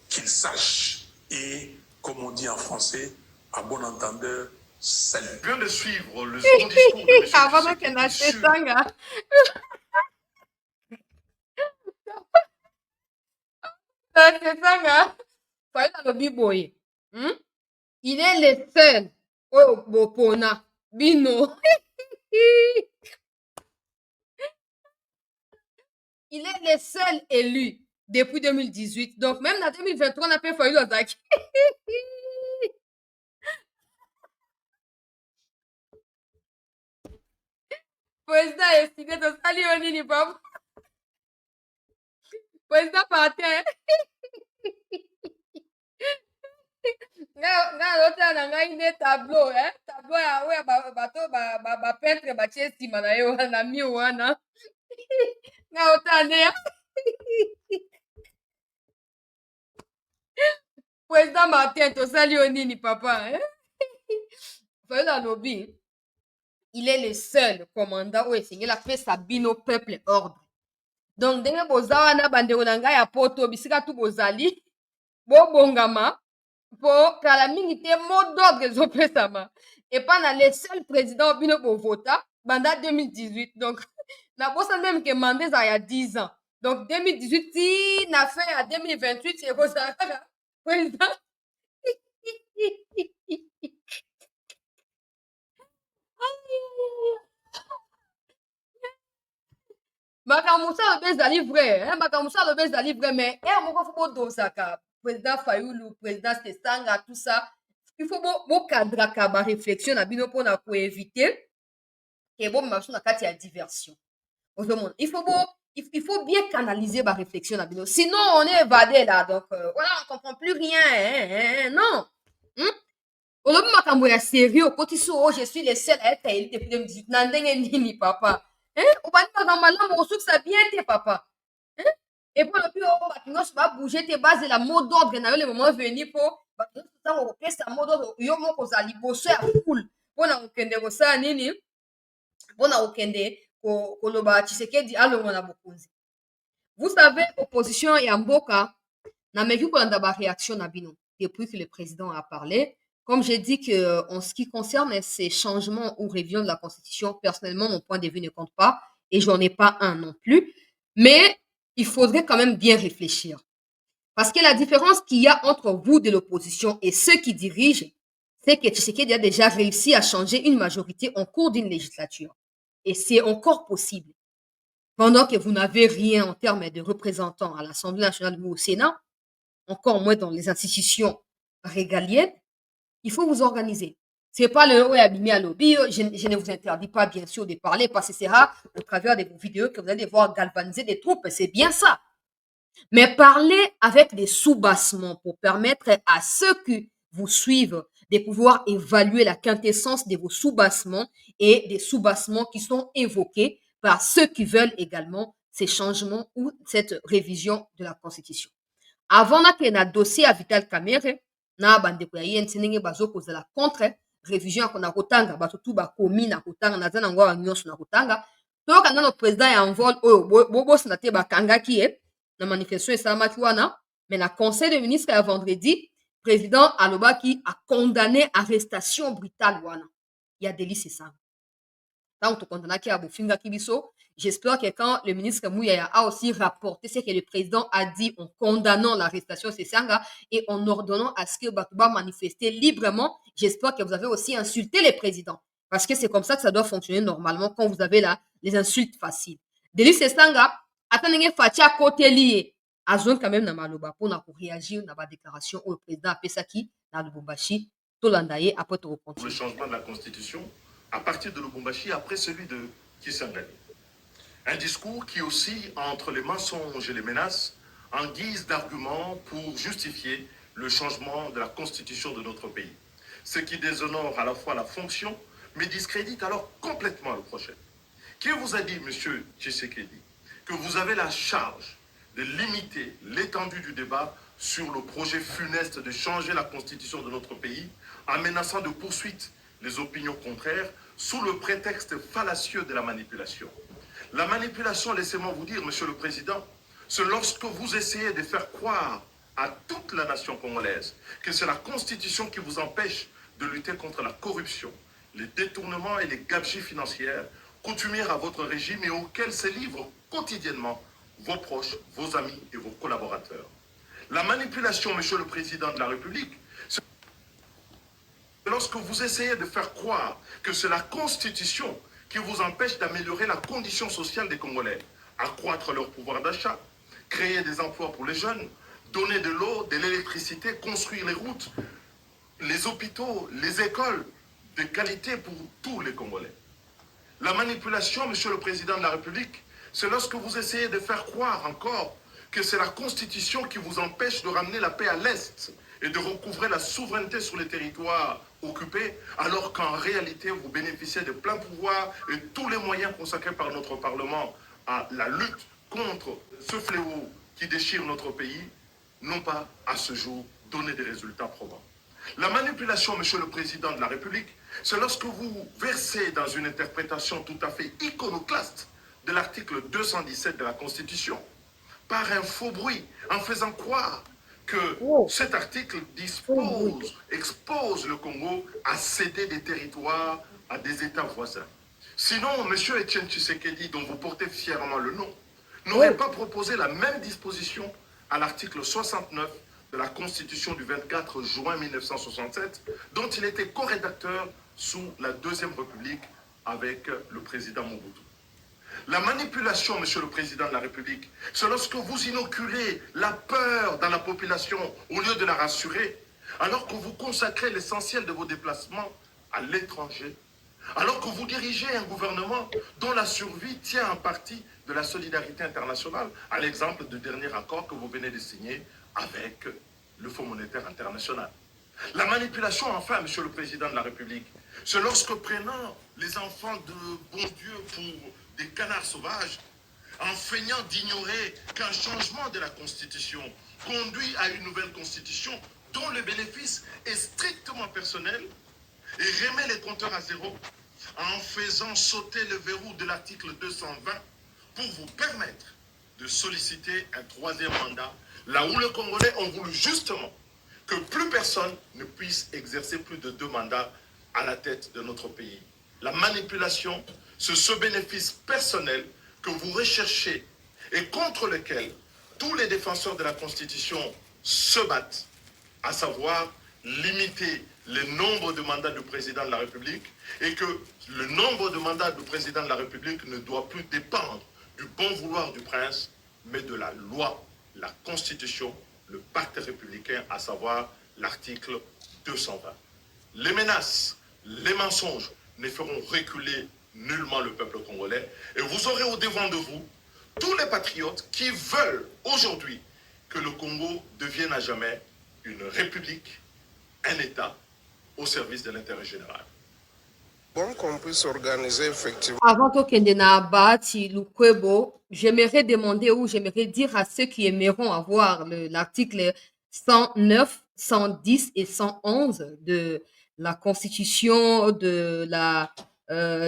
Qu'il sache et, comme on dit en français, à bon entendeur, salut. Je viens de suivre le second discours de M. Tshisekedi. C'est ça, gars. Il est le seul. Oh, Bopona. Bino. Il est le seul élu depuis 2018. Donc, même en 2023, on a pas fallu l'attaquer. Président estimé de Salioni ni pas. Président Patin. Nga na ngai ne tableau, hein? Tableau ya oya bato ba peintre ba tie sima na yo na mi wana. Nga otane. Président Martin to Salioni ni papa, hein? Voilà lobby. Il est le seul commandant où il a fait sa bino peuple ordre. Donc, denge bozawa na bandeko na ngai ya poto bisika tu bozali bobongama po kala mingi te mot d'ordre ezopesama et pas na le seul président bino bovota banda 2018. Donc, na bosa même que mandat il y a 10 ans. Donc, 2018 si na fin à 2028 c'est kozala président. Makamusa le bezali vrai, hein? Makamusa le bezali vrai, mais moko faut dosaka. Président Fayoulou, président Stesanga, tout ça. Il faut bo cadre ba réflexion na bino pour na éviter que bon marché na kati ya diversion. Il faut bien canaliser ma réflexion na bino. Sinon on est évadé là, donc voilà, on comprend plus rien, non. Olobi makambo ya sérieux koti so je suis le seul à être élu depuis 2018. Na ndenge nini papa? Obani makambo malamu osuki ça bien te papa. Et Et puis, le plus haut, tu vas bouger tes bases de la mot d'ordre, le moment venu pour, on repère sa mot d'ordre, yo moko zali bosse à full. Pona okende kosa nini, pona okende koloba Tshisekedi alongo na bokonzi. Vous savez, opposition et Mboka, n'a même vu qu'on réaction na bino depuis que le président a parlé. Comme j'ai dit que en ce qui concerne ces changements ou révisions de la Constitution, personnellement, mon point de vue ne compte pas et j'en ai pas un non plus. Mais il faudrait quand même bien réfléchir. Parce que la différence qu'il y a entre vous de l'opposition et ceux qui dirigent, c'est que Tshisekedi a déjà réussi à changer une majorité en cours d'une législature. Et c'est encore possible. Pendant que vous n'avez rien en termes de représentants à l'Assemblée nationale ou au Sénat, encore moins dans les institutions régaliennes, il faut vous organiser. C'est pas le haut abîmé à lobby. Je ne vous interdis pas, bien sûr, de parler parce que c'est rare au travers de vos vidéos que vous allez voir galvaniser des troupes. C'est bien ça. Mais parlez avec des sous-bassements pour permettre à ceux qui vous suivent de pouvoir évaluer la quintessence de vos sous-bassements et des sous-bassements qui sont évoqués par ceux qui veulent également ces changements ou cette révision de la Constitution. Avant nakende na dossier ya Vital Kamerhe na bandeko ya INC ndenge bazokozala contre révision na kotanga bato tu bakomi na kotanga naza nango awa nyonso na kotanga tokanga na président ya envol oyo bobosana te bakangaki ye na manifestation esalamaki wana mais na conseil de ministre ya vendredi président alobaki a condamné arrestation brutale wana ya Delis Esanga ntango tokondamnaki ya bofingaki biso. J'espère que quand le ministre Mouyaya a aussi rapporté ce que le président a dit en condamnant l'arrestation de Sesanga et en ordonnant à ce que Batouba manifester librement, j'espère que vous avez aussi insulté le président. Parce que c'est comme ça que ça doit fonctionner normalement quand vous avez là les insultes faciles. Delis Sesanga, attendez, Fatia côté lié. A zone quand même na maloba pour réagir à la déclaration au président Pesaki dans Lubumbashi, Tolandaye, après tout pour le changement de la constitution à partir de Lubumbashi après celui de Kisangani. Un discours qui oscille entre les mensonges et les menaces en guise d'argument pour justifier le changement de la constitution de notre pays. Ce qui déshonore à la fois la fonction, mais discrédite alors complètement le projet. Qui vous a dit, M. Tshisekedi, que vous avez la charge de limiter l'étendue du débat sur le projet funeste de changer la constitution de notre pays en menaçant de poursuite les opinions contraires sous le prétexte fallacieux de la manipulation? La manipulation, laissez-moi vous dire, Monsieur le Président, c'est lorsque vous essayez de faire croire à toute la nation congolaise que c'est la Constitution qui vous empêche de lutter contre la corruption, les détournements et les gabegies financières coutumières à votre régime et auxquels se livrent quotidiennement vos proches, vos amis et vos collaborateurs. La manipulation, Monsieur le Président de la République, c'est lorsque vous essayez de faire croire que c'est la Constitution qui vous empêche d'améliorer la condition sociale des Congolais, accroître leur pouvoir d'achat, créer des emplois pour les jeunes, donner de l'eau, de l'électricité, construire les routes, les hôpitaux, les écoles de qualité pour tous les Congolais. La manipulation, Monsieur le Président de la République, c'est lorsque vous essayez de faire croire encore que c'est la Constitution qui vous empêche de ramener la paix à l'Est et de recouvrer la souveraineté sur les territoires occupés, alors qu'en réalité, vous bénéficiez de plein pouvoir et tous les moyens consacrés par notre Parlement à la lutte contre ce fléau qui déchire notre pays, n'ont pas, à ce jour, donné des résultats probants. La manipulation, Monsieur le Président de la République, c'est lorsque vous versez dans une interprétation tout à fait iconoclaste de l'article 217 de la Constitution, par un faux bruit, en faisant croire que cet article expose le Congo à céder des territoires à des États voisins. Sinon, M. Etienne Tshisekedi, dont vous portez fièrement le nom, n'aurait pas proposé la même disposition à l'article 69 de la Constitution du 24 juin 1967, dont il était co-rédacteur sous la Deuxième République avec le président Mobutu. La manipulation, Monsieur le Président de la République, c'est lorsque vous inoculez la peur dans la population au lieu de la rassurer, alors que vous consacrez l'essentiel de vos déplacements à l'étranger, alors que vous dirigez un gouvernement dont la survie tient en partie de la solidarité internationale, à l'exemple du dernier accord que vous venez de signer avec le Fonds monétaire international. La manipulation, enfin, Monsieur le Président de la République, c'est lorsque prenant les enfants de bon Dieu pour des canards sauvages, en feignant d'ignorer qu'un changement de la Constitution conduit à une nouvelle Constitution dont le bénéfice est strictement personnel et remet les compteurs à zéro en faisant sauter le verrou de l'article 220 pour vous permettre de solliciter un troisième mandat, là où les Congolais ont voulu justement que plus personne ne puisse exercer plus de 2 mandats à la tête de notre pays. La manipulation, c'est ce bénéfice personnel que vous recherchez et contre lequel tous les défenseurs de la Constitution se battent, à savoir limiter le nombre de mandats du président de la République et que le nombre de mandats du président de la République ne doit plus dépendre du bon vouloir du prince, mais de la loi, la Constitution, le pacte républicain, à savoir l'article 220. Les menaces, les mensonges ne feront reculer nullement le peuple congolais et vous aurez au devant de vous tous les patriotes qui veulent aujourd'hui que le Congo devienne à jamais une république, un État au service de l'intérêt général. Bon, qu'on puisse organiser effectivement. Avant que Bati Lukwebo, j'aimerais demander ou j'aimerais dire à ceux qui aimeront avoir l'article 109, 110 et 111 de la constitution de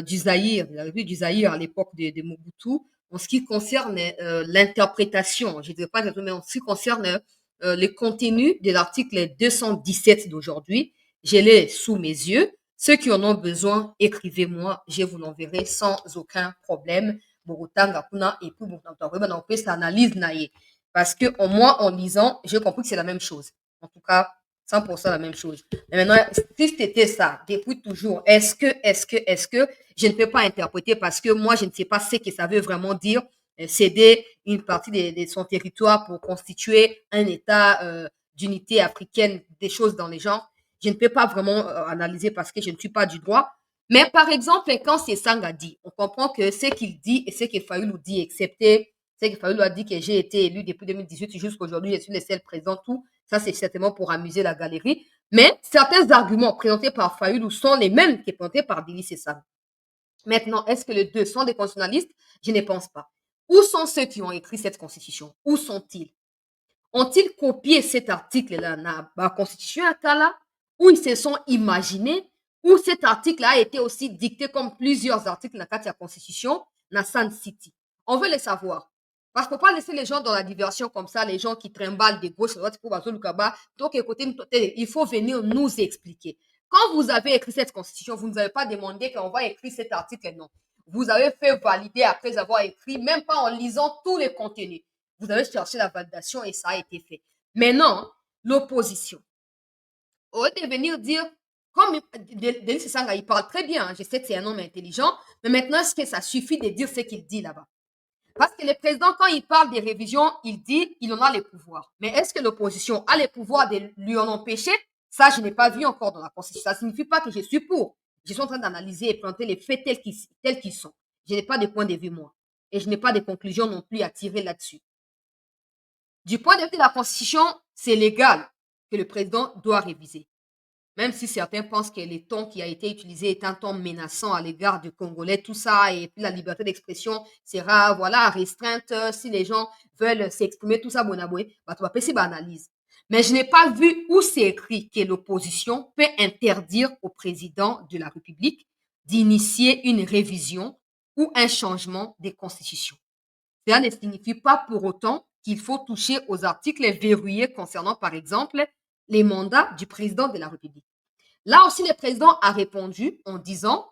du Zaïre, la République du Zaïre à l'époque de Mobutu, en ce qui concerne l'interprétation, je ne dirais pas exactement, mais en ce qui concerne le contenu de l'article 217 d'aujourd'hui, je l'ai sous mes yeux. Ceux qui en ont besoin, écrivez-moi, je vous l'enverrai sans aucun problème. Et puis, cette analyse parce que au moins en lisant, j'ai compris que c'est la même chose. En tout cas, 100% la même chose. Mais maintenant, si c'était ça, depuis toujours, est-ce que je ne peux pas interpréter parce que moi, je ne sais pas ce que ça veut vraiment dire céder une partie de son territoire pour constituer un État d'unité africaine, des choses dans les genres. Je ne peux pas vraiment analyser parce que je ne suis pas du droit. Mais par exemple, quand c'est Sanga dit, on comprend que ce qu'il dit et ce que Fayoulou dit, excepté ce que Fayoulou a dit que j'ai été élu depuis 2018 jusqu'à aujourd'hui, je suis le seul président, tout. Ça, c'est certainement pour amuser la galerie. Mais certains arguments présentés par Fayoulou sont les mêmes que présentés par Dili Sessang. Maintenant, est-ce que les deux sont des constitutionnalistes? Je ne pense pas. Où sont ceux qui ont écrit cette constitution? Où sont-ils? Ont-ils copié cet article-là dans la constitution à Kala? Où ils se sont imaginés, où cet article a été aussi dicté comme plusieurs articles dans la Constitution, dans San City. On veut le savoir. Parce qu'on ne peut pas laisser les gens dans la diversion comme ça, les gens qui trimballent de gauche à droite pour Bazo Lukaba. Donc, écoutez, il faut venir nous expliquer. Quand vous avez écrit cette Constitution, vous ne nous avez pas demandé qu'on va écrire cet article, non. Vous avez fait valider après avoir écrit, même pas en lisant tous les contenus. Vous avez cherché la validation et ça a été fait. Maintenant, l'opposition. Au lieu de venir dire, comme Denis Sessanga, il parle très bien, je sais que c'est un homme intelligent, mais maintenant, est-ce que ça suffit de dire ce qu'il dit là-bas? Parce que le président, quand il parle des révisions, il dit qu'il en a les pouvoirs. Mais est-ce que l'opposition a les pouvoirs de lui en empêcher? Ça, je n'ai pas vu encore dans la Constitution. Ça ne signifie pas que je suis pour. Je suis en train d'analyser et présenter les faits tels qu'ils sont. Je n'ai pas de point de vue, moi. Et je n'ai pas de conclusion non plus à tirer là-dessus. Du point de vue de la Constitution, c'est légal que le président doit réviser. Même si certains pensent que le ton qui a été utilisé est un ton menaçant à l'égard du Congolais, tout ça, et puis la liberté d'expression sera, voilà, restreinte si les gens veulent s'exprimer, tout ça, bonaboué, bah, tu vas passer analyse. Mais je n'ai pas vu où c'est écrit que l'opposition peut interdire au président de la République d'initier une révision ou un changement des constitutions. Cela ne signifie pas pour autant qu'il faut toucher aux articles verrouillés concernant, par exemple, les mandats du président de la République. Là aussi, le président a répondu en disant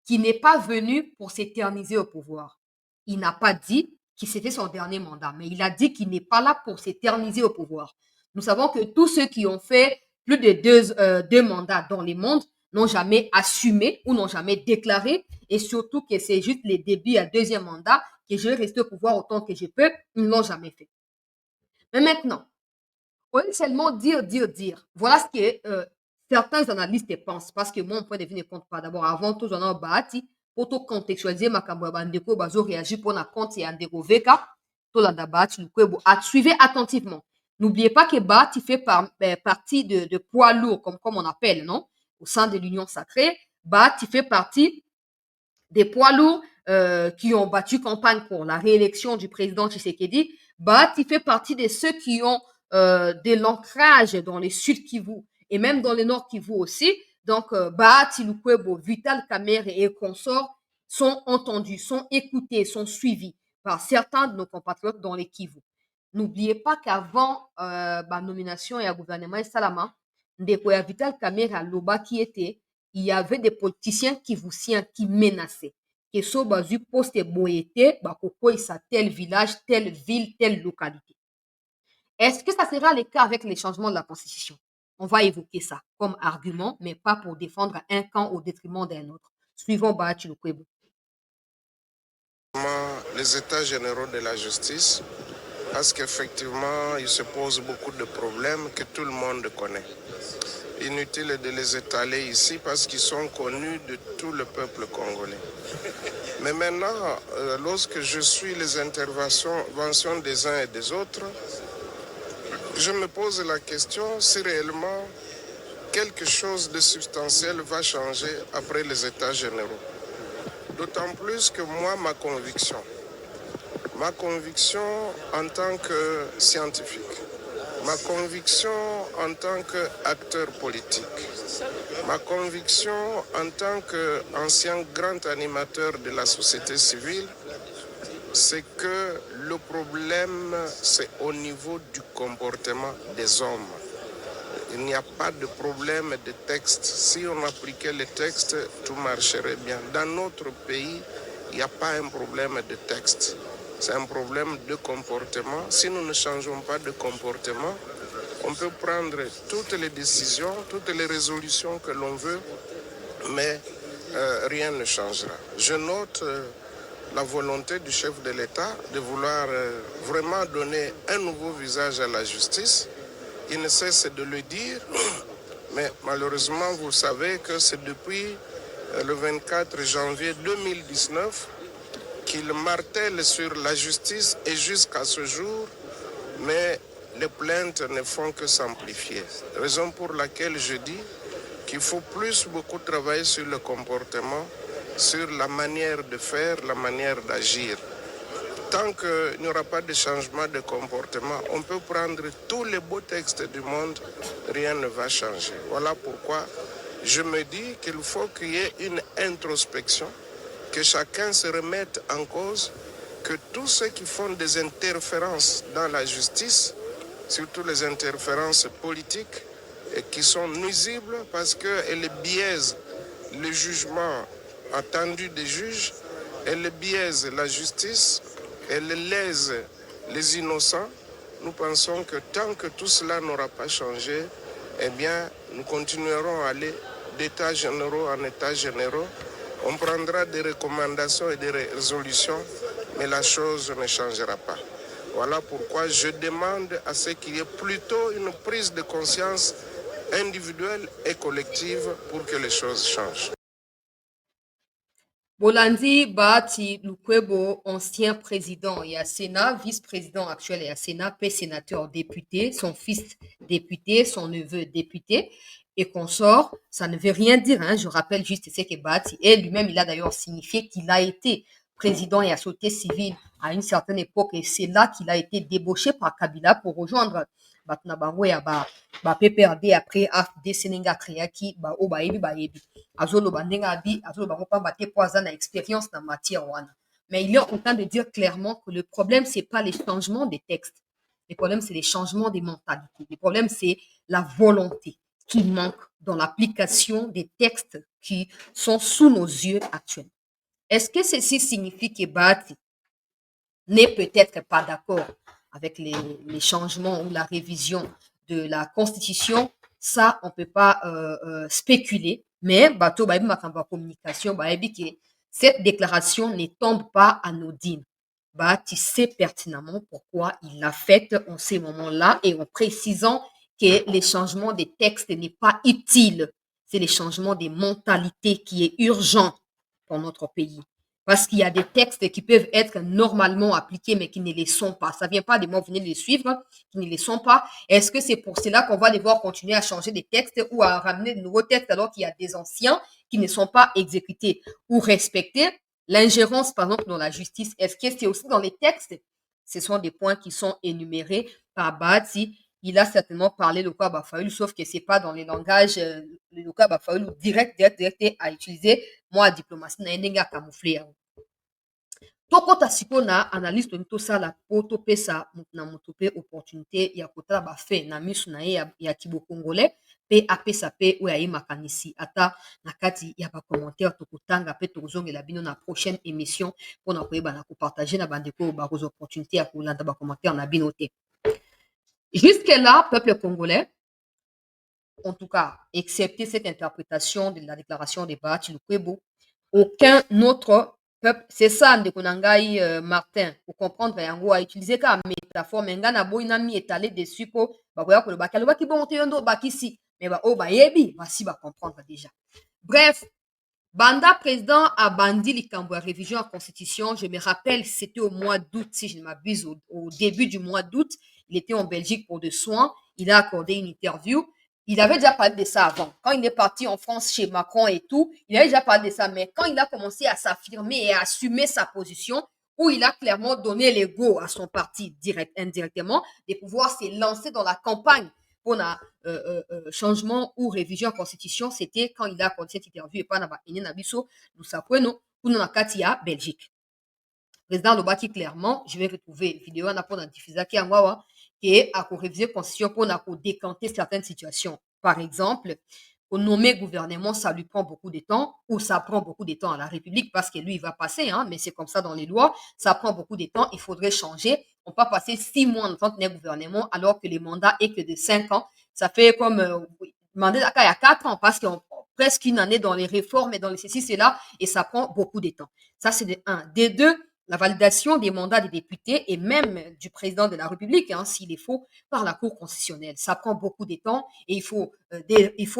qu'il n'est pas venu pour s'éterniser au pouvoir. Il n'a pas dit que c'était son dernier mandat, mais il a dit qu'il n'est pas là pour s'éterniser au pouvoir. Nous savons que tous ceux qui ont fait plus de deux mandats dans le monde n'ont jamais assumé ou n'ont jamais déclaré, et surtout que c'est juste les débuts à deuxième mandat que je vais rester au pouvoir autant que je peux, ils ne l'ont jamais fait. Mais maintenant, on peut seulement dire. Voilà ce que certains analystes pensent, parce que mon point de vue ne compte pas. D'abord, avant tout, j'en ai bâti pour tout contextualiser ma Bandeko, Bazo réagir pour la compte et Andeko Veka, tout l'andabati, suivez attentivement. N'oubliez pas que Bati fait partie de poids lourds, comme on appelle, non? Au sein de l'Union sacrée, Bati fait partie des poids lourds qui ont battu campagne pour la réélection du président Tshisekedi, Bahati fait partie de ceux qui ont de l'ancrage dans les Sud Kivu et même dans les Nord Kivu aussi. Donc, Bahati Lukwebo, Vital Kamerhe et consorts sont entendus, sont écoutés, sont suivis par certains de nos compatriotes dans les Kivu. N'oubliez pas qu'avant la nomination et le gouvernement Salama, ndeko ya Vital Kamerhe à Loba qui était, il y avait des politiciens kivusiens qui menaçaient. Que so bazu poste boyete, bakokoisa tel village, telle ville, telle localité. Est-ce que ça sera le cas avec les changements de la Constitution? On va évoquer ça comme argument, mais pas pour défendre un camp au détriment d'un autre. Suivons Bahati Lukwebo. Les états généraux de la justice, parce qu'effectivement, il se pose beaucoup de problèmes que tout le monde connaît. Inutile de les étaler ici parce qu'ils sont connus de tout le peuple congolais. Mais maintenant, lorsque je suis les interventions des uns et des autres, je me pose la question si réellement quelque chose de substantiel va changer après les états généraux. D'autant plus que moi, ma conviction en tant que scientifique, ma conviction en tant qu'acteur politique, ma conviction en tant qu'ancien grand animateur de la société civile, c'est que le problème, c'est au niveau du comportement des hommes. Il n'y a pas de problème de texte. Si on appliquait les textes, tout marcherait bien. Dans notre pays, il n'y a pas un problème de texte. C'est un problème de comportement. Si nous ne changeons pas de comportement, on peut prendre toutes les décisions, toutes les résolutions que l'on veut, mais rien ne changera. Je note la volonté du chef de l'État de vouloir vraiment donner un nouveau visage à la justice. Il ne cesse de le dire, mais malheureusement, vous savez que c'est depuis le 24 janvier 2019 qu'il martèle sur la justice et jusqu'à ce jour, mais les plaintes ne font que s'amplifier. Raison pour laquelle je dis qu'il faut beaucoup travailler sur le comportement, sur la manière de faire, la manière d'agir. Tant qu'il n'y aura pas de changement de comportement, on peut prendre tous les beaux textes du monde, rien ne va changer. Voilà pourquoi je me dis qu'il faut qu'il y ait une introspection, que chacun se remette en cause, que tous ceux qui font des interférences dans la justice, surtout les interférences politiques, et qui sont nuisibles parce qu'elles biaisent le jugement attendu des juges, elles biaisent la justice, elles lèsent les innocents. Nous pensons que tant que tout cela n'aura pas changé, eh bien, nous continuerons à aller d'états généraux en états généraux. On prendra des recommandations et des résolutions, mais la chose ne changera pas. Voilà pourquoi je demande à ce qu'il y ait plutôt une prise de conscience individuelle et collective pour que les choses changent. Bolandi Bahati Lukwebo, ancien président et à Sénat, vice-président actuel et à Sénat, puis sénateur député, son fils député, son neveu député et consort, ça ne veut rien dire, hein. Je rappelle juste ce que Bahati est. Lui-même, il a d'ailleurs signifié qu'il a été président et à société civile à une certaine époque et c'est là qu'il a été débauché par Kabila pour rejoindre Batnabango ya PPRD après AFD Sénéga Créaki, o bayebi bayebi. Azoloba ndenge abi, azoloba ngo pamba te po aza na expérience na matière wana. Mais il est en train de dire clairement que le problème, c'est pas les changements des textes. Le problème, c'est les changements des mentalités. Le problème, c'est la volonté qui manque dans l'application des textes qui sont sous nos yeux actuellement. Est-ce que ceci signifie que Bahati n'est peut-être pas d'accord avec les changements ou la révision de la Constitution? Ça, on ne peut pas spéculer. Mais bateau ba communication ba que cette déclaration ne tombe pas anodine. Bahati sait pertinemment pourquoi il l'a faite en ces moments-là et en précisant que les changements des textes n'est pas utile. C'est les changements des mentalités qui est urgent pour notre pays. Parce qu'il y a des textes qui peuvent être normalement appliqués, mais qui ne les sont pas. Ça ne vient pas de moi, vous venez de les suivre, qui ne les sont pas. Est-ce que c'est pour cela qu'on va devoir continuer à changer des textes ou à ramener de nouveaux textes alors qu'il y a des anciens qui ne sont pas exécutés ou respectés? L'ingérence, par exemple, dans la justice, est-ce que c'est aussi dans les textes? Ce sont des points qui sont énumérés par Bahati. Il a certainement parlé de quoi Bafaoul, sauf que c'est pas dans les langages, le quoi Bafaoul direct à utiliser. Moi, diplomatie, n'a pas camouflé. Tokota siko na analyse toni tosala po topesa na moto mpe opportunité ya kotala bafe na miso na ye ya kibokongolais mpe apesa mpe oyo aye makanisi ata na kati ya bacommentaire tokotanga mpe tokozongela bino na prochaine émission mpona koyeba na kopartage na bandeko oyo bakozwa opportunité ya kolanda bacommentaire na bino te. Jusque là, peuple congolais, en tout cas, excepté cette interprétation de la déclaration de Bahati Lukwebo, aucun autre peuple, c'est ça, Ndekonangai Martin, pour comprendre, yango a utilisé comme métaphore, mais ngana boy nami étalé dessus pour bakoya ko le bakalo baki bon yondo bakisi, mais ba o ba yebi, voici ba comprendre déjà. Bref, Banda président a bandi likambo ya révision à constitution, je me rappelle, c'était au mois d'août, si je ne m'abuse, au début du mois d'août, il était en Belgique pour des soins, il a accordé une interview. Il avait déjà parlé de ça avant. Quand il est parti en France chez Macron et tout, il avait déjà parlé de ça. Mais quand il a commencé à s'affirmer et à assumer sa position, où il a clairement donné les go à son parti indirectement, de pouvoir se lancer dans la campagne pour un changement ou révision en constitution, c'était quand il a accordé cette interview et pas dans Nabiso, nous savons, pour nous, Katia, Belgique. Président Lobaki, clairement, je vais retrouver vidéo en apport dans Diffusaki Angawa, qui est à réviser constitution pour décanter certaines situations. Par exemple, au nommer gouvernement, ça lui prend beaucoup de temps, ou ça prend beaucoup de temps à la République, parce que lui, il va passer, hein, mais c'est comme ça dans les lois, ça prend beaucoup de temps, il faudrait changer. On peut pas passer 6 mois en tant que gouvernement, alors que les mandats est que de 5 ans. Ça fait comme, demander il y a 4 ans, parce qu'on presque une année dans les réformes et dans les ceci, c'est là, et ça prend beaucoup de temps. Ça, c'est de 1. De 2, la validation des mandats des députés et même du président de la République, hein, s'il est faux, par la Cour constitutionnelle. Ça prend beaucoup de temps et il faut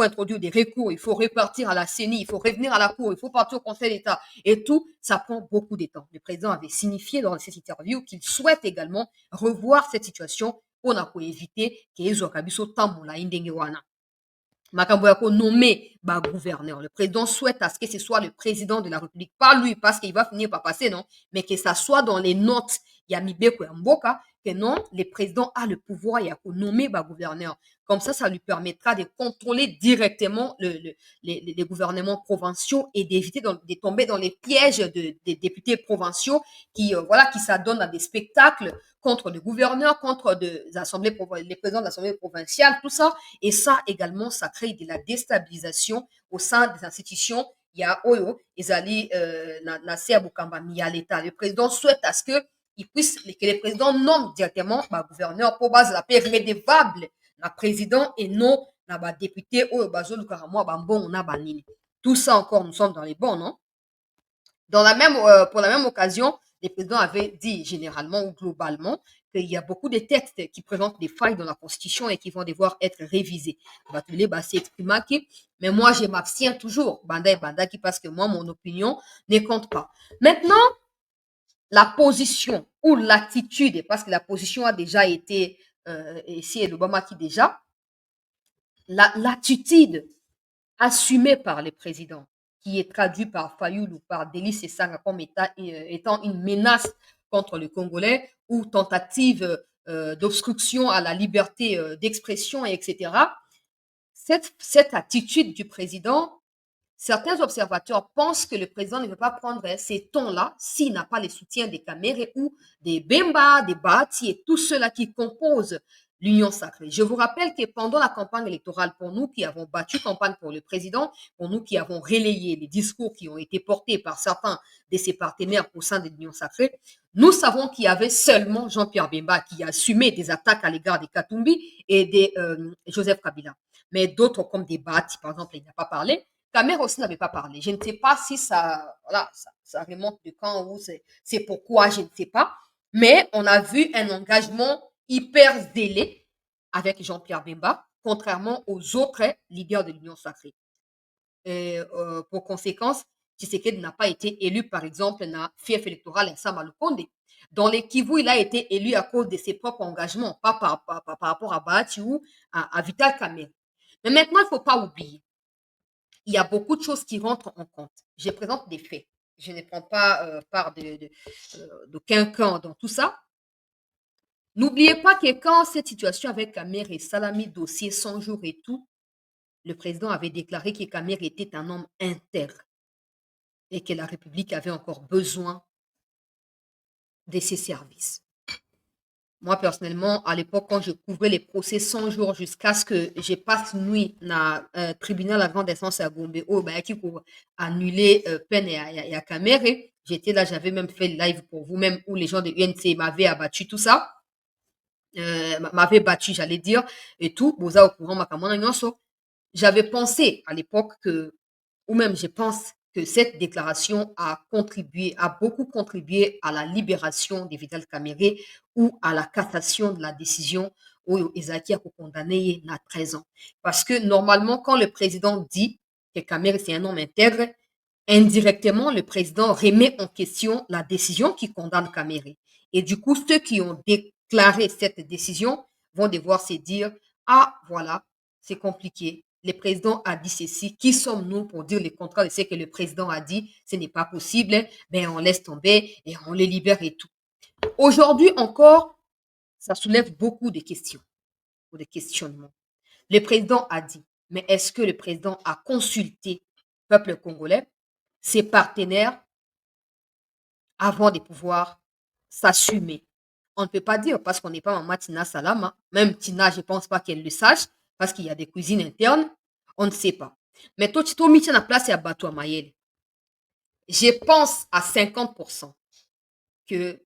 introduire des recours, il faut repartir à la CENI, il faut revenir à la Cour, il faut partir au Conseil d'État et tout, ça prend beaucoup de temps. Le président avait signifié dans cette interview qu'il souhaite également revoir cette situation pour éviter qu'ils soient tamoula indengewana. Makambo ya nommer gouverneur. Le président souhaite à ce que ce soit le président de la République, pas lui, parce qu'il va finir par passer, non, mais que ça soit dans les notes, Yamibeko et Mboka, que non, le président a le pouvoir, il y a nommer gouverneur. Comme ça lui permettra de contrôler directement les gouvernements provinciaux et d'éviter de tomber dans les pièges des députés provinciaux qui s'adonnent à des spectacles contre le gouverneur, contre les présidents de l'Assemblée provinciale, tout ça. Et ça également, ça crée de la déstabilisation au sein des institutions. Il y a Oyo, Ezali, Nasser Boukamba, l'État. Le président souhaite à ce que le président nomme directement le gouverneur pour base la paix redevable na président et non na député Oyo Bazo Lukaramwa Bambon na Banini. Tout ça encore, nous sommes dans les bons, non? Pour la même occasion, les présidents avaient dit généralement ou globalement qu'il y a beaucoup de textes qui présentent des failles dans la Constitution et qui vont devoir être révisés. Mais moi, je m'abstiens toujours, Banda et Bandaki, parce que moi, mon opinion ne compte pas. Maintenant, la position ou l'attitude, parce que la position a déjà été, ici et l'Obama qui déjà, l'attitude assumée par les présidents, qui est traduit par Fayoul ou par Délice Essanga comme étant une menace contre le Congolais ou tentative d'obstruction à la liberté d'expression, etc. Cette attitude du président, certains observateurs pensent que le président ne veut pas prendre ces tons-là s'il n'a pas le soutien des Kaméré ou des Bemba, des Bahati et tous ceux-là qui composent l'Union sacrée. Je vous rappelle que pendant la campagne électorale, pour nous qui avons battu campagne pour le président, pour nous qui avons relayé les discours qui ont été portés par certains de ses partenaires au sein de l'Union sacrée, nous savons qu'il y avait seulement Jean-Pierre Bemba qui a assumé des attaques à l'égard des Katumbi et de Joseph Kabila. Mais d'autres comme des Bahati, par exemple, il n'a pas parlé. Kamer aussi n'avait pas parlé. Je ne sais pas si ça remonte de quand ou c'est pourquoi, je ne sais pas. Mais on a vu un engagement hyper zélé avec Jean-Pierre Bemba, contrairement aux autres leaders de l'Union sacrée. Pour conséquence, Tshisekedi n'a pas été élu, par exemple, dans le fief électoral à Samalukonde. Dans les Kivu, il a été élu à cause de ses propres engagements, pas par rapport à Bahati ou à Vital Kamerhe. Mais maintenant, il ne faut pas oublier, il y a beaucoup de choses qui rentrent en compte. Je présente des faits. je ne prends pas part d'aucun camp dans tout ça. N'oubliez pas que quand cette situation avec Kamer et Salami, dossier 100 jours et tout, le président avait déclaré que Kamer était un homme intègre et que la République avait encore besoin de ses services. Moi, personnellement, à l'époque, quand je couvrais les procès 100 jours jusqu'à ce que je passe nuit dans le tribunal à grande instance à Gombe, qui pour annuler peine et à Kamere, j'étais là, j'avais même fait le live pour vous-même où les gens de UNC m'avaient abattu, tout ça, m'avaient battu, j'allais dire, et tout. Boza au courant, j'avais pensé à l'époque que, ou même je pense que cette déclaration a beaucoup contribué à la libération de Vital Kamerhe ou à la cassation de la décision où Ezaki a condamné à 13 ans. Parce que normalement, quand le président dit que Kamerhe c'est un homme intègre, indirectement, le président remet en question la décision qui condamne Kamerhe. Et du coup, ceux qui ont déclaré cette décision vont devoir se dire, ah, voilà, c'est compliqué. Le président a dit ceci. Qui sommes-nous pour dire le contraire de ce que le président a dit? Ce n'est pas possible. Ben, on laisse tomber et on les libère et tout. Aujourd'hui encore, ça soulève beaucoup de questions ou de questionnements. Le président a dit, mais est-ce que le président a consulté le peuple congolais, ses partenaires, avant de pouvoir s'assumer? On ne peut pas dire parce qu'on n'est pas Maman Tina Salama. Même Tina, je ne pense pas qu'elle le sache parce qu'il y a des cuisines internes. On ne sait pas. Mais toi, tu mis la place à Batou Mayele. Je pense à 50% que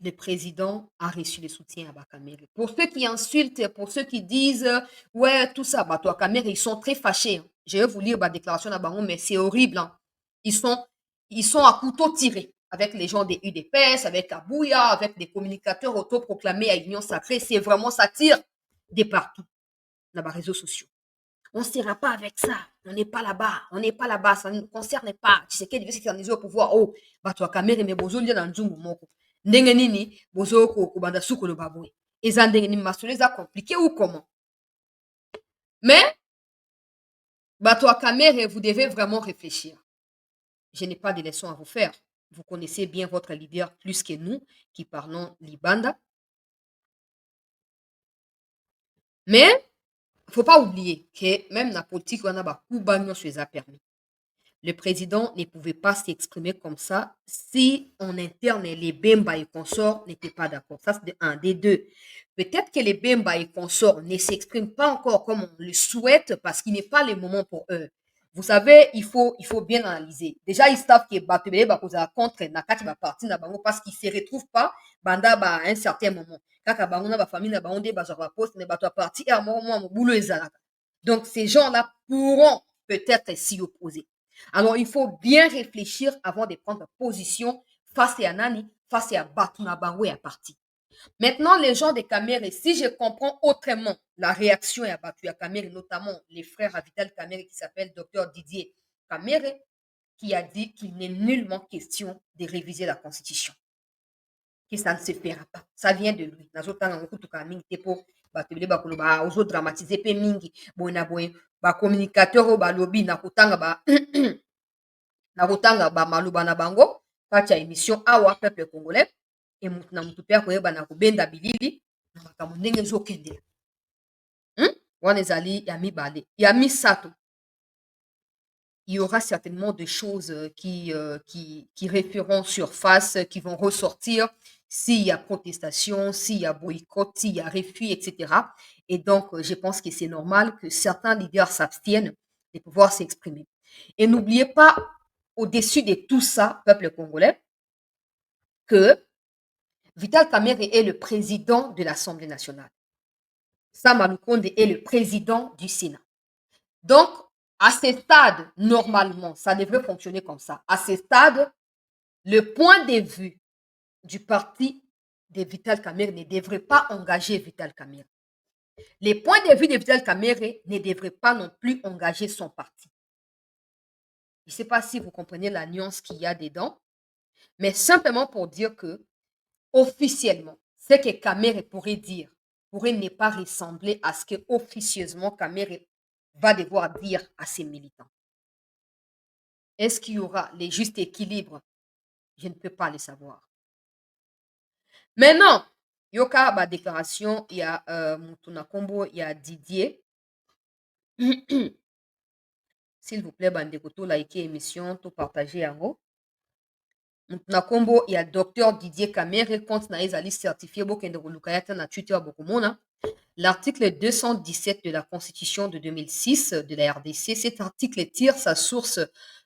le président a reçu le soutien à Bakamere. Pour ceux qui insultent, pour ceux qui disent ouais, tout ça, Batou Kamere, ils sont très fâchés. Je vais vous lire ma déclaration à Bango, mais c'est horrible. Hein. Ils sont à couteau tiré avec les gens des UDPS, avec Abouya, avec des communicateurs autoproclamés à Union Sacrée. C'est vraiment, ça tire de partout dans les réseaux sociaux. On ne sera pas avec ça. On n'est pas là-bas. On n'est pas là-bas. Ça ne nous concerne pas. Tu sais qu'il devait s'éterniser au pouvoir. Oh, Batou Kamere, mais bozo lia dans Nzungu moko. Ndenge nini, bozo ko banda suko le baboui. Et ça, ndenge nini, masole, ça compliqué ou comment? Mais, Batou Kamere, vous devez vraiment réfléchir. Je n'ai pas de leçons à vous faire. Vous connaissez bien votre leader plus que nous qui parlons Libanda. Mais, il ne faut pas oublier que même la politique, on a Kubanyo se les a permis. Le président ne pouvait pas s'exprimer comme ça si en interne les Bemba et consorts n'étaient pas d'accord. Ça, c'est un des deux. Peut-être que les Bemba et consorts ne s'expriment pas encore comme on le souhaite parce qu'il n'est pas le moment pour eux. Vous savez, il faut bien analyser. Déjà, ils savent que Batubele va causer contre Nakati va partir na bango parce qu'ils ne se retrouvent pas banda à un certain moment. Kaka bango na ba famille na bango de bazwa poste ne bato parti à moment boulot ezalaka. Donc ces gens-là pourront peut-être s'y opposer. Alors il faut bien réfléchir avant de prendre position face à Nani, face à Batu na bango et à parti. Maintenant, les gens de Kamere, si je comprends autrement la réaction à Batu à Kamere, notamment les frères à Vital Kamere qui s'appelle Dr Didier Kamere, qui a dit qu'il n'est nullement question de réviser la Constitution. Que ça ne se fera pas. Ça vient de lui. Dramatiser pe mingi boina boy ba communicateur ba lobby na kutanga ba maluba na bango kati ya émission awa peuple congolais et mutu na mutu pe akoyeba na kobenda bilili na makambo ndenge ezokendela wana ezali ya mibale ya misato. Il y aura certainement des choses qui refieront surface, qui vont ressortir s'il y a protestation, s'il y a boycott, s'il y a refus, etc. Et donc, je pense que c'est normal que certains leaders s'abstiennent de pouvoir s'exprimer. Et n'oubliez pas, au-dessus de tout ça, peuple congolais, que Vital Kamerhe est le président de l'Assemblée nationale. Sama Lukonde est le président du Sénat. Donc, à ce stade, normalement, ça devrait fonctionner comme ça. À ce stade, le point de vue du parti de Vital Kamerhe ne devrait pas engager Vital Kamerhe. Les points de vue de Vital Kamerhe ne devraient pas non plus engager son parti. Je ne sais pas si vous comprenez la nuance qu'il y a dedans, mais simplement pour dire que, officiellement, ce que Kamerhe pourrait dire pourrait ne pas ressembler à ce que officieusement Kamerhe va devoir dire à ses militants. Est-ce qu'il y aura les justes équilibres? Je ne peux pas le savoir. Maintenant, yoka ba déclaration, il y a Mutuna Kombo, il y a Didier. S'il vous plaît, bandeko, to like émission, to partager en haut. Mutuna Kombo, il y a Docteur Didier Kamere, compte na ezali certifié bokende kolukayata na Twitter bokomona. L'article 217 de la Constitution de 2006 de la RDC, cet article tire sa source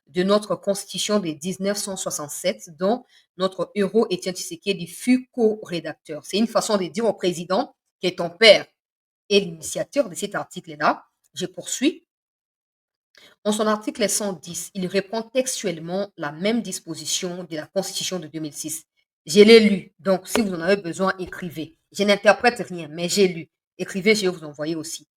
de notre Constitution de 1967, dont notre héros Étienne Tshisekedi fut co-rédacteur. C'est une façon de dire au président que ton père est l'initiateur de cet article-là. Je poursuis. En son article 110, il reprend textuellement la même disposition de la Constitution de 2006. Je l'ai lu, donc si vous en avez besoin, écrivez. Je n'interprète rien, mais j'ai lu. Écrivez, je vais vous envoyer aussi.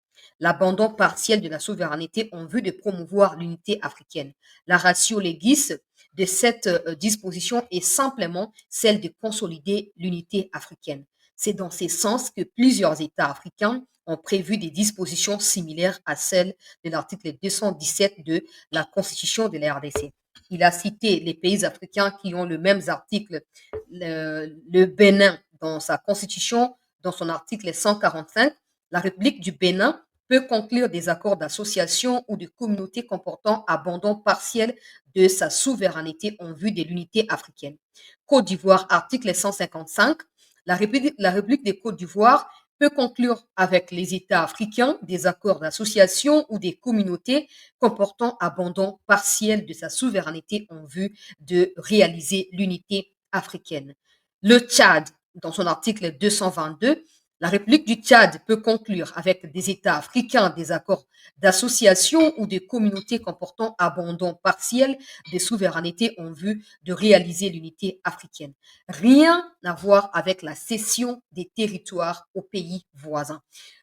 L'abandon partiel de la souveraineté en vue de promouvoir l'unité africaine. La ratio legis de cette disposition est simplement celle de consolider l'unité africaine. C'est dans ce sens que plusieurs États africains ont prévu des dispositions similaires à celles de l'article 217 de la Constitution de la RDC. Il a cité les pays africains qui ont le même article, le Bénin dans sa Constitution, dans son article 145. La République du Bénin peut conclure des accords d'association ou de communauté comportant abandon partiel de sa souveraineté en vue de l'unité africaine. Côte d'Ivoire, article 155. La République de Côte d'Ivoire peut conclure avec les États africains des accords d'association ou des communautés comportant abandon partiel de sa souveraineté en vue de réaliser l'unité africaine. Le Tchad, dans son article 222, la République du Tchad peut conclure avec des États africains des accords d'association ou des communautés comportant abandon partiel de souveraineté en vue de réaliser l'unité africaine. Rien à voir avec la cession des territoires aux pays voisins.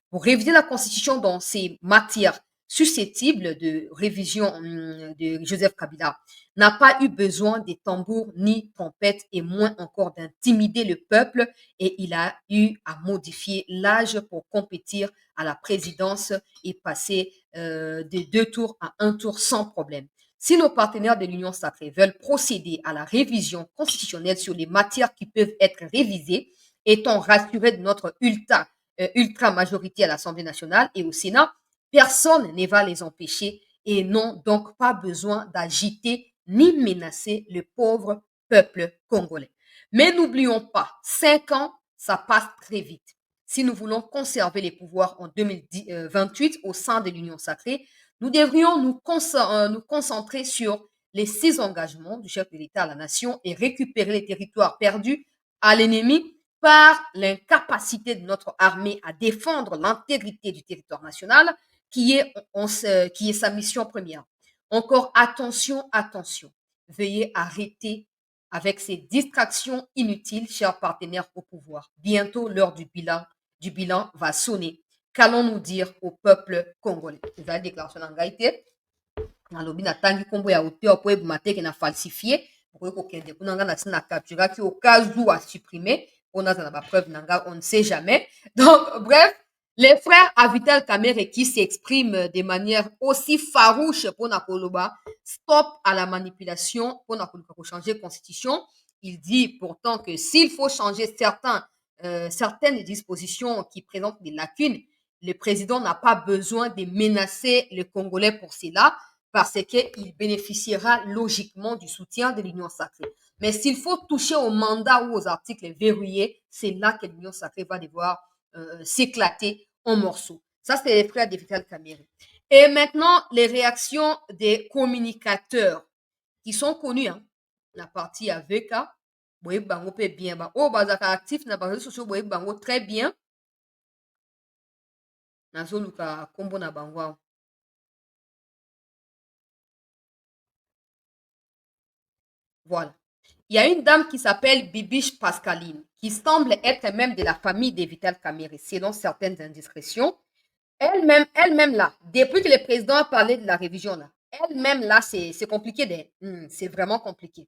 Pour réviser la Constitution dans ces matières susceptibles de révision de Joseph Kabila, n'a pas eu besoin des tambours ni trompettes et moins encore d'intimider le peuple, et il a eu à modifier l'âge pour compétir à la présidence et passer de 2 tours à 1 tour sans problème. Si nos partenaires de l'Union sacrée veulent procéder à la révision constitutionnelle sur les matières qui peuvent être révisées, étant rassurés de notre ultra majorité à l'Assemblée nationale et au Sénat, personne ne va les empêcher et n'ont donc pas besoin d'agiter ni menacer le pauvre peuple congolais. Mais n'oublions pas, 5 ans, ça passe très vite. Si nous voulons conserver les pouvoirs en 2028 au sein de l'Union sacrée, nous devrions nous concentrer sur les 6 engagements du chef de l'État à la nation et récupérer les territoires perdus à l'ennemi par l'incapacité de notre armée à défendre l'intégrité du territoire national, qui est sa mission première. Encore attention, attention. Veuillez arrêter avec ces distractions inutiles, chers partenaires au pouvoir. Bientôt, l'heure du bilan va sonner. Qu'allons-nous dire au peuple congolais? Vous avez déclaration en gaïté. Nalobi na tangi kombo ya auteur po ebumate ke na falsifié. Pour que kokende kuna nga na captura qui au cas où a supprimé. On a la preuve nanga, on ne sait jamais. Donc, bref, les frères Avital Kamere qui s'expriment de manière aussi farouche pour Nakoloba, stop à la manipulation pour changer la constitution. Il dit pourtant que s'il faut changer certaines dispositions qui présentent des lacunes, le président n'a pas besoin de menacer le Congolais pour cela, parce qu'il bénéficiera logiquement du soutien de l'Union sacrée. Mais s'il faut toucher au mandat ou aux articles verrouillés, c'est là que l'Union sacrée va devoir s'éclater en morceaux. Ça, c'est les frères de Vital Kamere. Et maintenant, les réactions des communicateurs qui sont connus, hein, la partie avec, boye bango pe bien, oh, bazaka actif na réseaux sociaux, boye bango très bien. Nazo luka kombo na bango. Voilà. Il y a une dame qui s'appelle Bibiche Pascaline, qui semble être même de la famille de Vital Kamere, selon certaines indiscrétions. Elle-même là, depuis que le président a parlé de la révision là, elle-même là, c'est compliqué. C'est vraiment compliqué.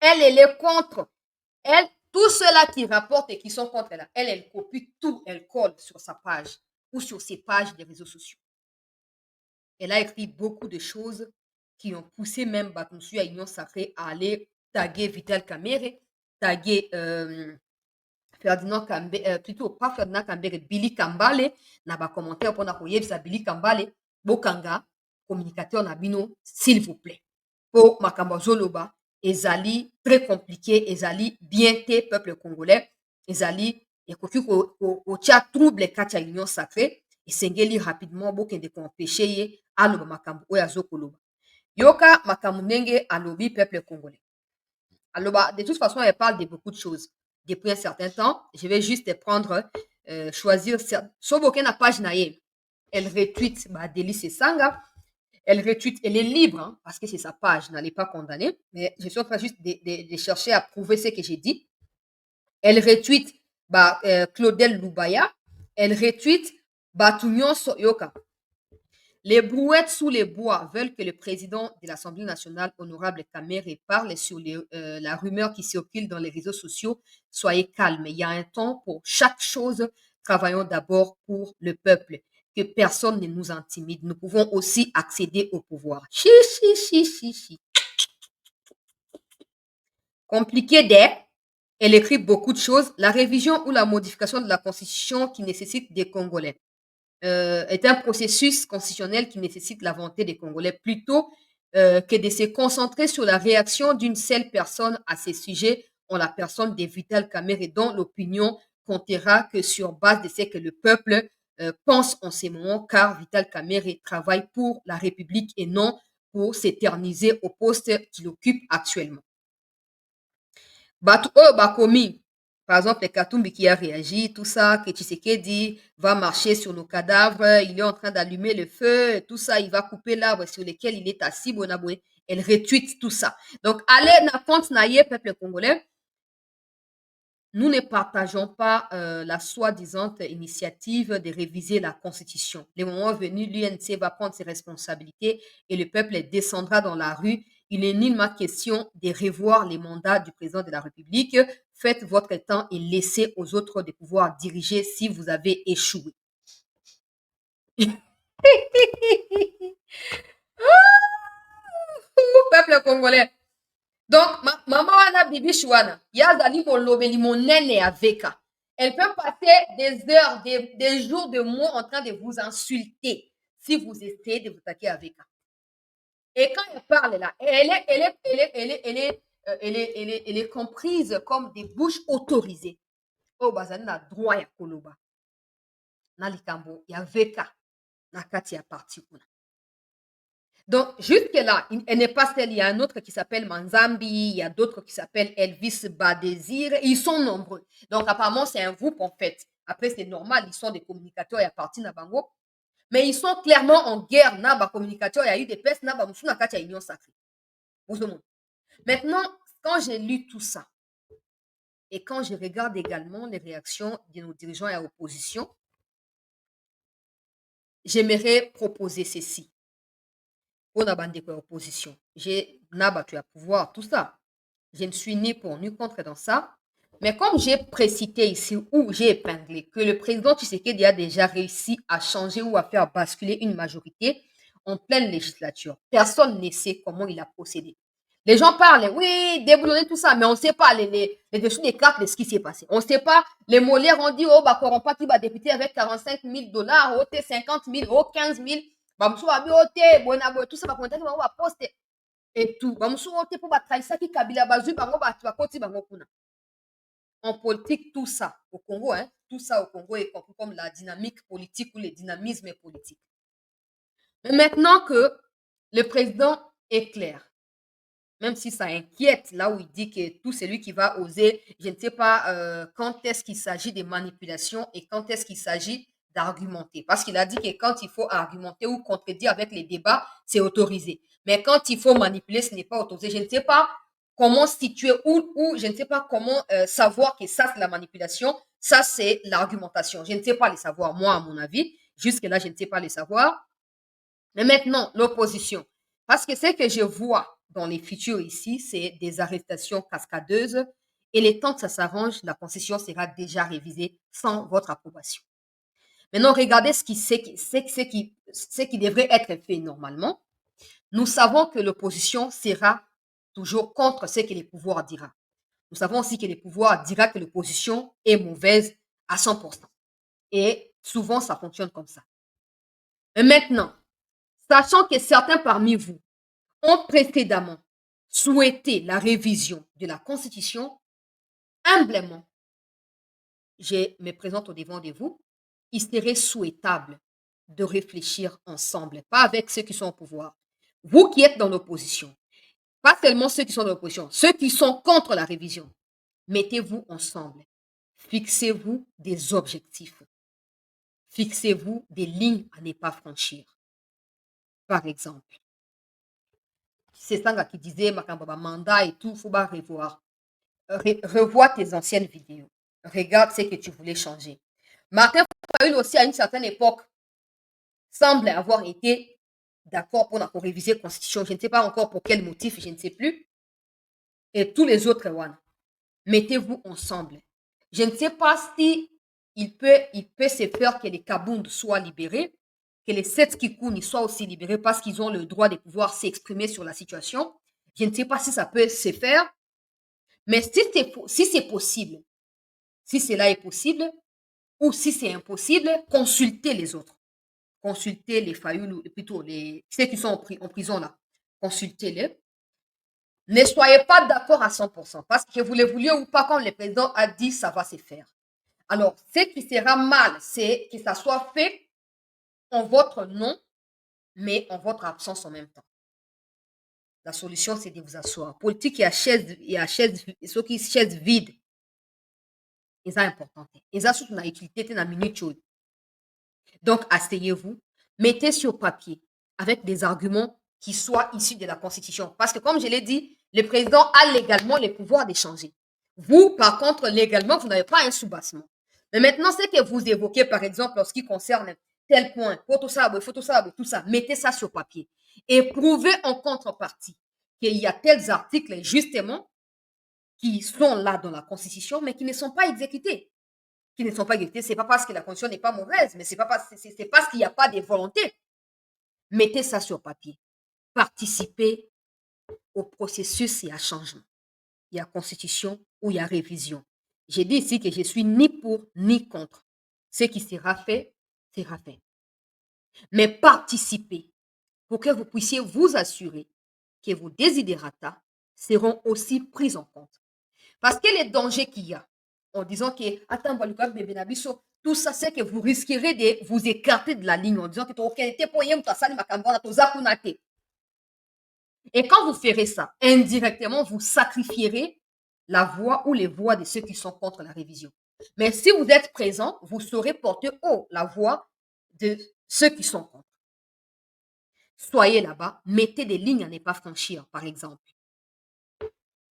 Elle est contre. Elle, tous ceux-là qui rapportent et qui sont contre elle, elle copie tout, elle colle sur sa page ou sur ses pages des réseaux sociaux. Elle a écrit beaucoup de choses qui ont poussé même Batumsu à Union Sacrée à aller taguer Vital Kamerhe, taguer Ferdinand Kambere, plutôt pas Ferdinand Kambere, Billy Kambale, na ba commentaire pour na ça Billy Kambale, Bokanga, communicateur Nabino, s'il vous plaît. Pour Makambo Zoloba, ezali très compliqué, ezali bien té peuple congolais, ezali ekoki ko tia trouble kati ya Union Sacrée, esengeli rapidement bokende ko empêcher ye aloba makambo oyo azokoloba. Yoka makambo ndenge alobi peuple congolais. Alors, de toute façon, elle parle de beaucoup de choses. Depuis un certain temps, je vais juste prendre, choisir. Soboke na page naïe. Elle retweet Délice Sanga. Elle retweet, elle est libre, hein, parce que c'est sa page, n'allez pas condamner. Mais je suis en train juste de chercher à prouver ce que j'ai dit. Elle retweet Claudel Loubaya. Elle retweet Batunion Soyoka. Les brouettes sous les bois veulent que le président de l'Assemblée nationale, honorable Kamerhe, parle sur la rumeur qui circule dans les réseaux sociaux. Soyez calmes, il y a un temps pour chaque chose. Travaillons d'abord pour le peuple. Que personne ne nous intimide. Nous pouvons aussi accéder au pouvoir. Chi. Compliqué d'air. Elle écrit beaucoup de choses. La révision ou la modification de la Constitution qui nécessite des Congolais. Est un processus constitutionnel qui nécessite la volonté des Congolais plutôt que de se concentrer sur la réaction d'une seule personne à ces sujets en la personne de Vital Kamerhe dont l'opinion comptera que sur base de ce que le peuple pense en ces moments car Vital Kamerhe travaille pour la République et non pour s'éterniser au poste qu'il occupe actuellement. Batu Bakomi, par exemple, les Katumbi qui a réagi, tout ça, que Tshisekedi va marcher sur nos cadavres, il est en train d'allumer le feu, tout ça, il va couper l'arbre sur lequel il est assis, Bonaboué. Elle retweet tout ça. Donc, allez, na compte naïe, peuple congolais. Nous ne partageons pas la soi-disant initiative de réviser la Constitution. Le moment venu, l'UNC va prendre ses responsabilités et le peuple descendra dans la rue. Il n'est nullement question de revoir les mandats du président de la République. Faites votre temps et laissez aux autres de pouvoir diriger si vous avez échoué. Peuple congolais. Donc, maman wana bibi chouana, yazali molobeli monene aveka. Elle peut passer des heures, des jours, des mois en train de vous insulter si vous essayez de vous attaquer avec elle. Et quand elle parle là, elle est comprise comme des bouches autorisées. Oh, bazali na droit ya koloba. Na likambo ya veka na kati ya parti kuna. Donc, jusque-là, elle n'est pas seule. Il y a un autre qui s'appelle Manzambi, il y a d'autres qui s'appellent Elvis Badésir. Ils sont nombreux. Donc, apparemment, c'est un groupe, en fait. Après, c'est normal, ils sont des communicateurs, il y a parti Nabango. Mais ils sont clairement en guerre. Naba communicateurs, il y a eu des pestes, Naba Moussou Nakati, Union Sacrée. Maintenant, quand j'ai lu tout ça, et quand je regarde également les réactions de nos dirigeants et à l'opposition, j'aimerais proposer ceci. On a bandé pour l'opposition. J'ai battu à pouvoir, tout ça. Je ne suis ni pour ni contre dans ça. Mais comme j'ai précité ici, ou j'ai épinglé, que le président Tshisekedi a déjà réussi à changer ou à faire basculer une majorité en pleine législature. Personne ne sait comment il a procédé. Les gens parlent, oui, déboulonner tout ça, mais on ne sait pas les dessous des cartes de ce qui s'est passé. On ne sait pas, les Molières ont dit, oh, bah, Corompa qui va député avec 45 000 $, oh, 50 000, oh, 15 000. Bamsou abi ote bona boy tout ça va commenter bango va poster et tout bamsou ote pour ba trahisa ki kabila bazui bango ba koti bango kuna. En politique tout ça au Congo tout ça au Congo est compris comme la dynamique politique ou le dynamisme politique. Mais maintenant que le président est clair, même si ça inquiète là où il dit que tout celui qui va oser, je ne sais pas quand est-ce qu'il s'agit de manipulation et quand est-ce qu'il s'agit d'argumenter. Parce qu'il a dit que quand il faut argumenter ou contredire avec les débats, c'est autorisé. Mais quand il faut manipuler, ce n'est pas autorisé. Je ne sais pas comment situer ou je ne sais pas comment savoir que ça, c'est la manipulation. Ça, c'est l'argumentation. Je ne sais pas les savoir, moi, à mon avis. Jusque-là, je ne sais pas les savoir. Mais maintenant, l'opposition. Parce que ce que je vois dans les futurs ici, c'est des arrestations cascadeuses. Et le temps que ça s'arrange, la Constitution sera déjà révisée sans votre approbation. Maintenant, regardez ce qui devrait être fait normalement. Nous savons que l'opposition sera toujours contre ce que les pouvoirs dira. Nous savons aussi que les pouvoirs dira que l'opposition est mauvaise à 100%. Et souvent, ça fonctionne comme ça. Et maintenant, sachant que certains parmi vous ont précédemment souhaité la révision de la Constitution, humblement, je me présente au devant de vous, il serait souhaitable de réfléchir ensemble, pas avec ceux qui sont au pouvoir. Vous qui êtes dans l'opposition, pas seulement ceux qui sont dans l'opposition, ceux qui sont contre la révision, mettez-vous ensemble. Fixez-vous des objectifs. Fixez-vous des lignes à ne pas franchir. Par exemple, c'est ça qui disait Makamba mandat et tout, il faut pas revoir. Revois tes anciennes vidéos. Regarde ce que tu voulais changer. Martin Fayulu aussi, à une certaine époque, semble avoir été d'accord pour réviser la Constitution. Je ne sais pas encore pour quel motif, je ne sais plus. Et tous les autres, mettez-vous ensemble. Je ne sais pas si il peut se faire que les Kabound soient libérés, que les 7 Kikouni soient aussi libérés parce qu'ils ont le droit de pouvoir s'exprimer sur la situation. Je ne sais pas si ça peut se faire. Mais si c'est possible, si cela est possible, ou si c'est impossible, consultez les autres. Consultez les Fayulu, plutôt ceux qui sont en prison là. Consultez-les. Ne soyez pas d'accord à 100%, parce que vous le vouliez ou pas, comme le président a dit, ça va se faire. Alors, ce qui sera mal, c'est que ça soit fait en votre nom, mais en votre absence en même temps. La solution, c'est de vous asseoir. Politique, il y a ceux qui chaise vide. C'est important. Ils ont une utilité dans la minute. Donc, asseyez-vous, mettez sur papier avec des arguments qui soient issus de la Constitution. Parce que, comme je l'ai dit, le président a légalement le pouvoir d'échanger. Vous, par contre, légalement, vous n'avez pas un soubassement. Mais maintenant, ce que vous évoquez, par exemple, en ce qui concerne tel point, tout ça, mettez ça sur papier. Et prouvez en contrepartie qu'il y a tels articles, justement, qui sont là dans la Constitution, mais qui ne sont pas exécutés. Qui ne sont pas exécutés, ce n'est pas parce que la Constitution n'est pas mauvaise, mais c'est parce qu'il n'y a pas de volonté. Mettez ça sur papier. Participez au processus et à changement. Il y a Constitution ou il y a révision. J'ai dit ici que je suis ni pour ni contre. Ce qui sera fait, sera fait. Mais participez pour que vous puissiez vous assurer que vos desiderata seront aussi pris en compte. Parce que les dangers qu'il y a, en disant que, attends, tout ça, c'est que vous risquerez de vous écarter de la ligne en disant que et quand vous ferez ça, indirectement, vous sacrifierez la voix ou les voix de ceux qui sont contre la révision. Mais si vous êtes présent, vous saurez porter haut la voix de ceux qui sont contre. Soyez là-bas, mettez des lignes à ne pas franchir, par exemple.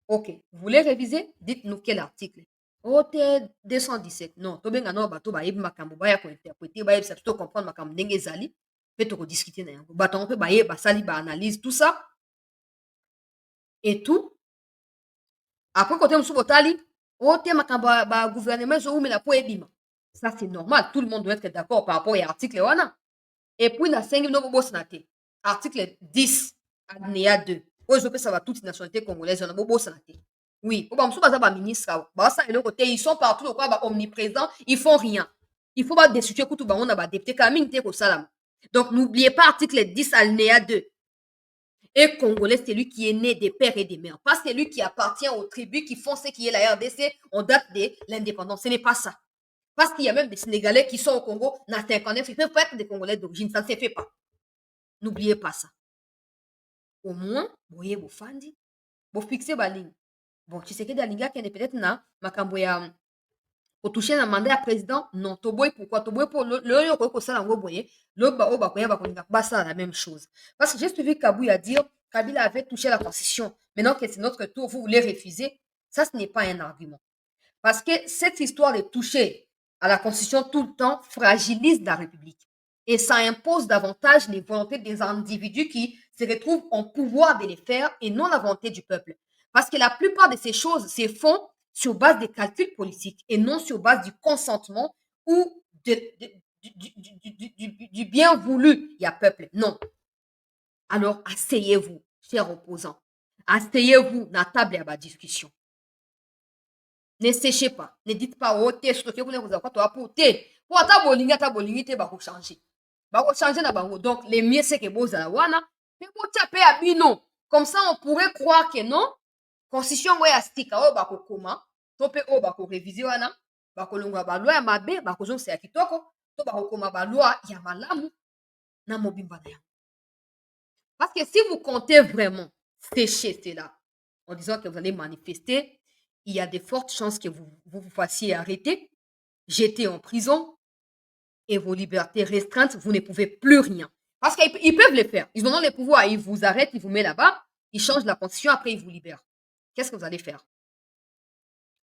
Ok, vous voulez réviser? Dites-nous quel article. OT 217. Non, to benga no bato ba yebi makambo ba ya ko interpréter ba yebi ça to comprendre makambo ndenge ezali pe to ko discuter na yango. Bato on peut ba yeba sali ba analyse tout ça et tout. Après côté musu botali, OT makambo ba gouvernement zo umela po ebima. Ça c'est normal, tout le monde doit être d'accord par rapport à l'article wana. Et puis na 5 no bobo sanate. Article 10 alinéa 2. Aujourd'hui, ça va toute nationalité congolaise. Oui, ils sont partout, omniprésents, ils font rien. Il faut pas destituer tout on a député donc n'oubliez pas article 10 alinéa 2. Et Congolais, c'est lui qui est né des pères et des mères. Pas celui qui appartient aux tribus qui font ce qui est la RDC en date de l'indépendance. Ce n'est pas ça. Parce qu'il y a même des Sénégalais qui sont au Congo, dans 59, ils peuvent pas être des Congolais d'origine. Ça ne se fait pas. N'oubliez pas ça. Au moins, vous voyez vos fandi, vous fixez la ligne. Bon, tu sais que la ligne qui est peut-être na makambo ya pour toucher un mandat à président, non, toboy pourquoi toboy pour le ko ça ngo boye, le ba o ba ko ya ba koninga ba ça la même chose. Parce que j'ai suivi Kabouya dire Kabila avait touché la constitution. Maintenant que c'est notre tour, vous voulez refuser, ça ce n'est pas un argument. Parce que cette histoire de toucher à la constitution tout le temps fragilise la République. Et ça impose davantage les volontés des individus qui se retrouvent en pouvoir de les faire et non la volonté du peuple. Parce que la plupart de ces choses se font sur base des calculs politiques et non sur base du consentement ou du bien voulu, il y a peuple. Non. Alors, asseyez-vous, chers opposants. Asseyez-vous dans la table à la discussion. Ne séchez pas. Ne dites pas, oh, t'es stocké, vous avez quoi, pour t'es. Pour ta bolinga, t'es, bah, changer. Bah, changer na bango. Donc, les mieux, c'est que vous avez wana. Mais vous tapez à bino. Comme ça, on pourrait croire que non. Constitution, ouais, à stika, oh, bah, comment. Topé, oh, bah, réviser wana. Bah, longa, bah, loi, ma bé, bah, c'est à kitoko. To, bah, comment, bah, loi, ya malamu. Na mobimba na ya. Parce que si vous comptez vraiment sécher cela, en disant que vous allez manifester, il y a de fortes chances que vous fassiez arrêter, jeter en prison et vos libertés restreintes, vous ne pouvez plus rien. Parce qu'ils peuvent le faire. Ils ont les pouvoirs. Ils vous arrêtent, ils vous mettent là-bas, ils changent la constitution, après ils vous libèrent. Qu'est-ce que vous allez faire?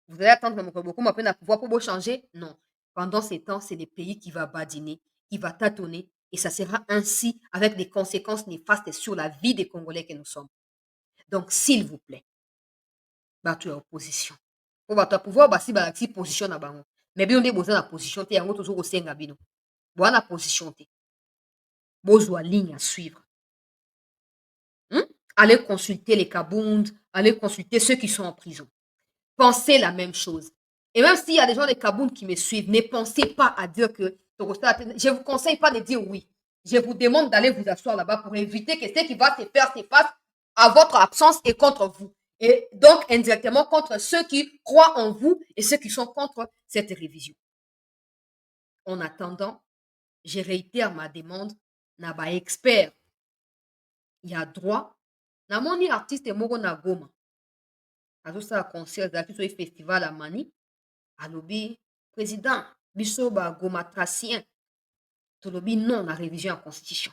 Vous allez attendre que beaucoup m'apprennent à pouvoir pour vous changer? Non. Pendant ces temps, c'est le pays qui va badiner, qui va tâtonner, et ça sera ainsi avec des conséquences néfastes sur la vie des Congolais que nous sommes. Donc, s'il vous plaît, battu l'opposition. Pour battre pouvoir, si position na bango. Mais bien, on est besoin de la position, il y a toujours au sein de la position. Besoin ligne à suivre. Allez consulter les Kabound, allez consulter ceux qui sont en prison. Pensez la même chose. Et même s'il y a des gens des Kabound qui me suivent, ne pensez pas à dire que je ne vous conseille pas de dire oui. Je vous demande d'aller vous asseoir là-bas pour éviter que ce qui va se faire se fasse à votre absence et contre vous. Et donc, indirectement, contre ceux qui croient en vous et ceux qui sont contre cette révision. En attendant, je réitère ma demande, n'a pas expert. Il y a droit. Na moni artiste moko na Goma. Azosala concert ezalaki so festival à Mani. Alobi, président, biso ba Goma tracien. Tolobi non la révision en constitution.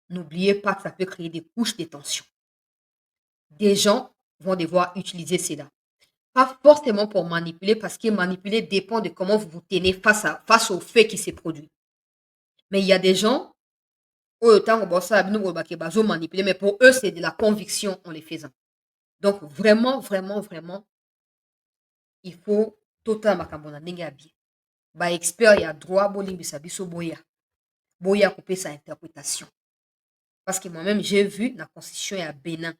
N'oubliez pas que ça peut créer des couches de tension. Des gens vont devoir utiliser cela. Pas forcément pour manipuler, parce que manipuler dépend de comment vous vous tenez face au fait qui s'est produit. Mais il y a des gens, manipuler, mais pour eux, c'est de la conviction en les faisant. Donc, vraiment, vraiment, vraiment, il faut totalement bien. Ba expert, il y a droit, boya couper sa interprétation. Parce que moi-même, j'ai vu la constitution à Bénin.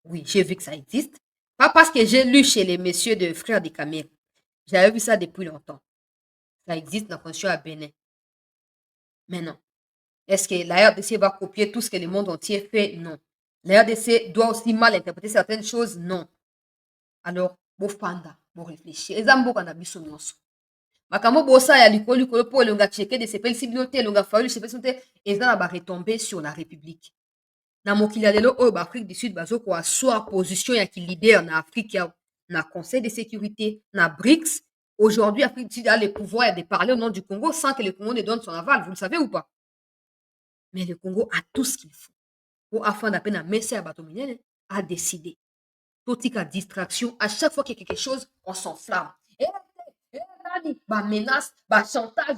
Oui, j'ai vu que ça existe. Pas parce que j'ai lu chez les messieurs de Frères des Camels. J'avais vu ça depuis longtemps. Ça existe dans la constitution à Bénin. Mais non. Est-ce que la RDC va copier tout ce que le monde entier fait? Non. La RDC doit aussi mal interpréter certaines choses? Non. Alors, bofanda, bo réfléchir. Ezambo kana biso nyonso. Makambo bosa ya likolo po elonga cheke de sepel sibilité elonga faulu sepel te ezana ba retomber sur la République. Na mokili lelo oyo ba Afrique du Sud bazo ko asseoir position ya ki leader na Afrique na Conseil de sécurité, na BRICS. Aujourd'hui, Afrique du Sud a le pouvoir de parler au nom du Congo sans que le Congo ne donne son aval. Vous le savez ou pas? Mais le Congo a tout ce qu'il faut pour afin d'appeler à Messia Batominene à décider. Totika distraction, à chaque fois qu'il y a quelque chose, on s'enflamme. Menace, chantage,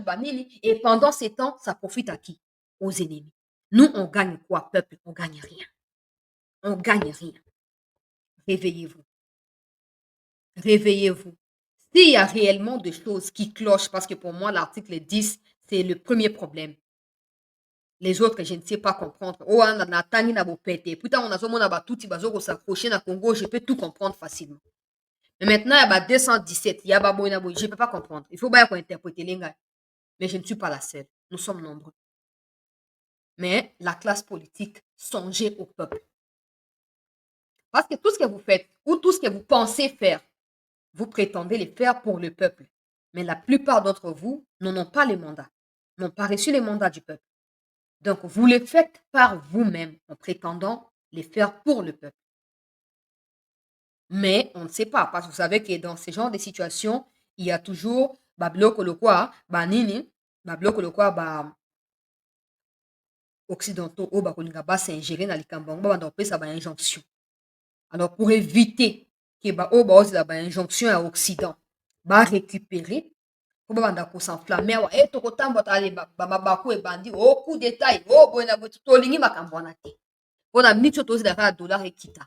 et pendant ces temps, ça profite à qui? Aux ennemis. Nous, on gagne quoi, peuple? On gagne rien. On gagne rien. Réveillez-vous. Réveillez-vous. S'il y a réellement des choses qui clochent, parce que pour moi, l'article 10, c'est le premier problème. Les autres, je ne sais pas comprendre. Oh, on a tangi na bopete. Putain, on a zomo na batuti bazo s'accrocher na Congo, je peux tout comprendre facilement. Mais maintenant, il y a 217, il y a boy na boy, je ne peux pas comprendre. Il faut bien qu'on interprète les gars. Mais je ne suis pas la seule. Nous sommes nombreux. Mais la classe politique, songez au peuple. Parce que tout ce que vous faites, ou tout ce que vous pensez faire, vous prétendez les faire pour le peuple. Mais la plupart d'entre vous n'en ont pas les mandats, n'ont pas reçu les mandats du peuple. Donc, vous les faites par vous-même en prétendant les faire pour le peuple. Mais on ne sait pas, parce que vous savez que dans ce genre de situations, il y a toujours bloc le quoi, nini, bloc le quoi, occidentaux, s'ingérer dans les cambons, ça va injonction. Alors, pour éviter que la injonction à Occident va récupérer, pour ko s'enflammer et to kotambo tali babaku e bandi au coup détail bona tolingi makambo na te pona micho tozi da dollar ekita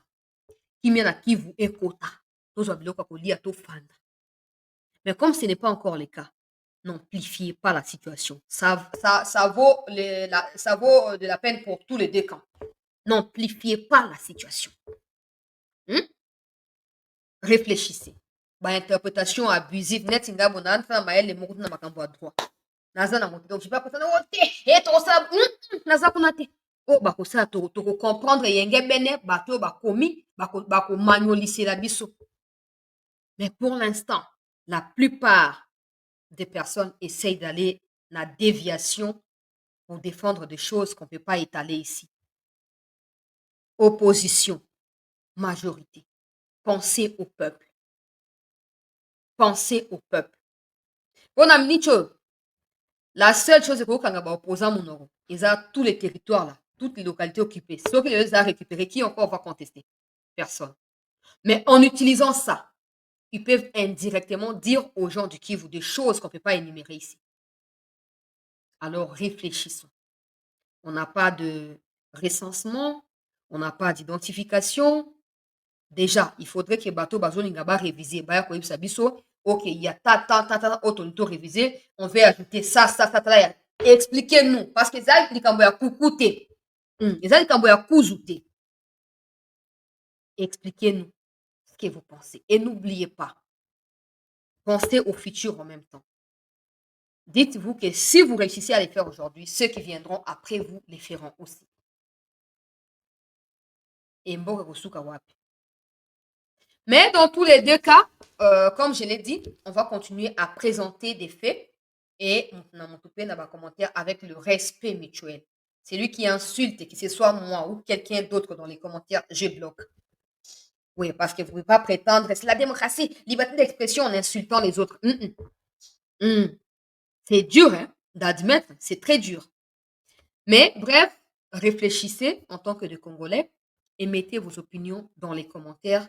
kimia na Kivu ekota tozo biloko kolia to fanda. Mais comme ce n'est pas encore le cas, N'amplifiez pas la situation. Ça vaut, ça vaut de la peine pour tous les deux camps. N'amplifiez pas la situation. Réfléchissez. Interprétation abusive. Net singa bonane fa mael le moko na makambo à droit. Naza na moto donc je pas personne oh te et to ça naza kuna te. Oh ba ko ça to comprendre yenge bene bato ba komi ba ko magnoliser la biso. Mais pour l'instant, la plupart des personnes essayent d'aller la déviation pour défendre des choses qu'on ne peut pas étaler ici. Opposition, majorité. Pensez au peuple. Pensez au peuple. On a mis la seule chose que vous avez opposant mon ils ont tous les territoires là, toutes les localités occupées. Ceux qui les ont récupérés, qui encore va contester? Personne. Mais en utilisant ça, ils peuvent indirectement dire aux gens du Kivu des choses qu'on ne peut pas énumérer ici. Alors réfléchissons. On n'a pas de recensement, on n'a pas d'identification. Déjà, il faudrait que bateau bazoninga ba réviser. Ba ko yebisa biso, OK, il y a ta autorité révisé, on va ajouter ça. Expliquez-nous parce que ça likambo ya kukute. Ça likambo ya kuzute. Expliquez-nous ce que vous pensez et n'oubliez pas. Pensez au futur en même temps. Dites-vous que si vous réussissez à les faire aujourd'hui, ceux qui viendront après vous les feront aussi. Et mboka kosuka wapi. Mais dans tous les deux cas, comme je l'ai dit, on va continuer à présenter des faits et on va commentaire avec le respect mutuel. C'est lui qui insulte, que ce soit moi ou quelqu'un d'autre dans les commentaires, je bloque. Oui, parce que vous ne pouvez pas prétendre, c'est la démocratie, liberté d'expression en insultant les autres. C'est dur hein, d'admettre, c'est très dur. Mais bref, réfléchissez en tant que de Congolais et mettez vos opinions dans les commentaires.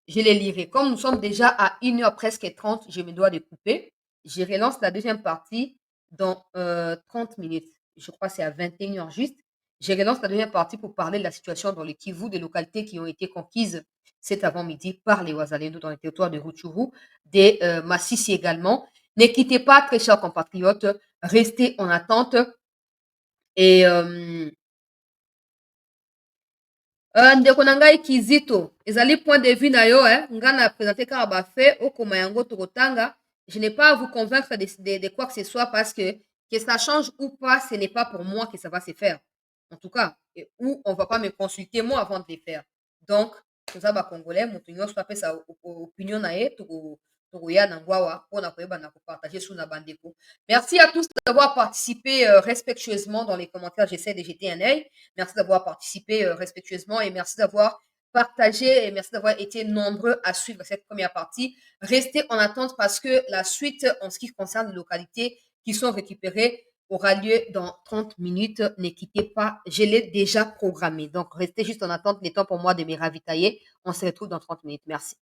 Je les lirai. Comme nous sommes déjà à 1h presque 30, je me dois de couper. Je relance la deuxième partie dans 30 minutes. Je crois que c'est à 21h juste. Je relance la deuxième partie pour parler de la situation dans le Kivu, des localités qui ont été conquises cet avant-midi par les Wazalendo dans le territoire de Rutshuru, des Massissi également. Ne quittez pas, très chers compatriotes. Restez en attente. Et ndeko na ngai Kizito ezali point de vue na yo nga na présenter kaka bafe okoma yango tokotanga. Je n'ai pas à vous convaincre de quoi que ce soit parce que ça change ou pas, ce n'est pas pour moi que ça va se faire. En tout cas, ou on va pas me consulter moi avant de les faire. Donc, toza ba Congolais, moto nyonso ape sa opinion na ye tokoya na ngwawa pona koyeba na partager sous na bandeko. Merci à tous d'avoir participé respectueusement dans les commentaires. J'essaie de jeter un œil. Merci d'avoir participé respectueusement et merci d'avoir partagé et merci d'avoir été nombreux à suivre cette première partie. Restez en attente parce que la suite en ce qui concerne les localités qui sont récupérées aura lieu dans 30 minutes. Ne quittez pas, je l'ai déjà programmé. Donc, restez juste en attente, le temps pour moi de me ravitailler. On se retrouve dans 30 minutes. Merci.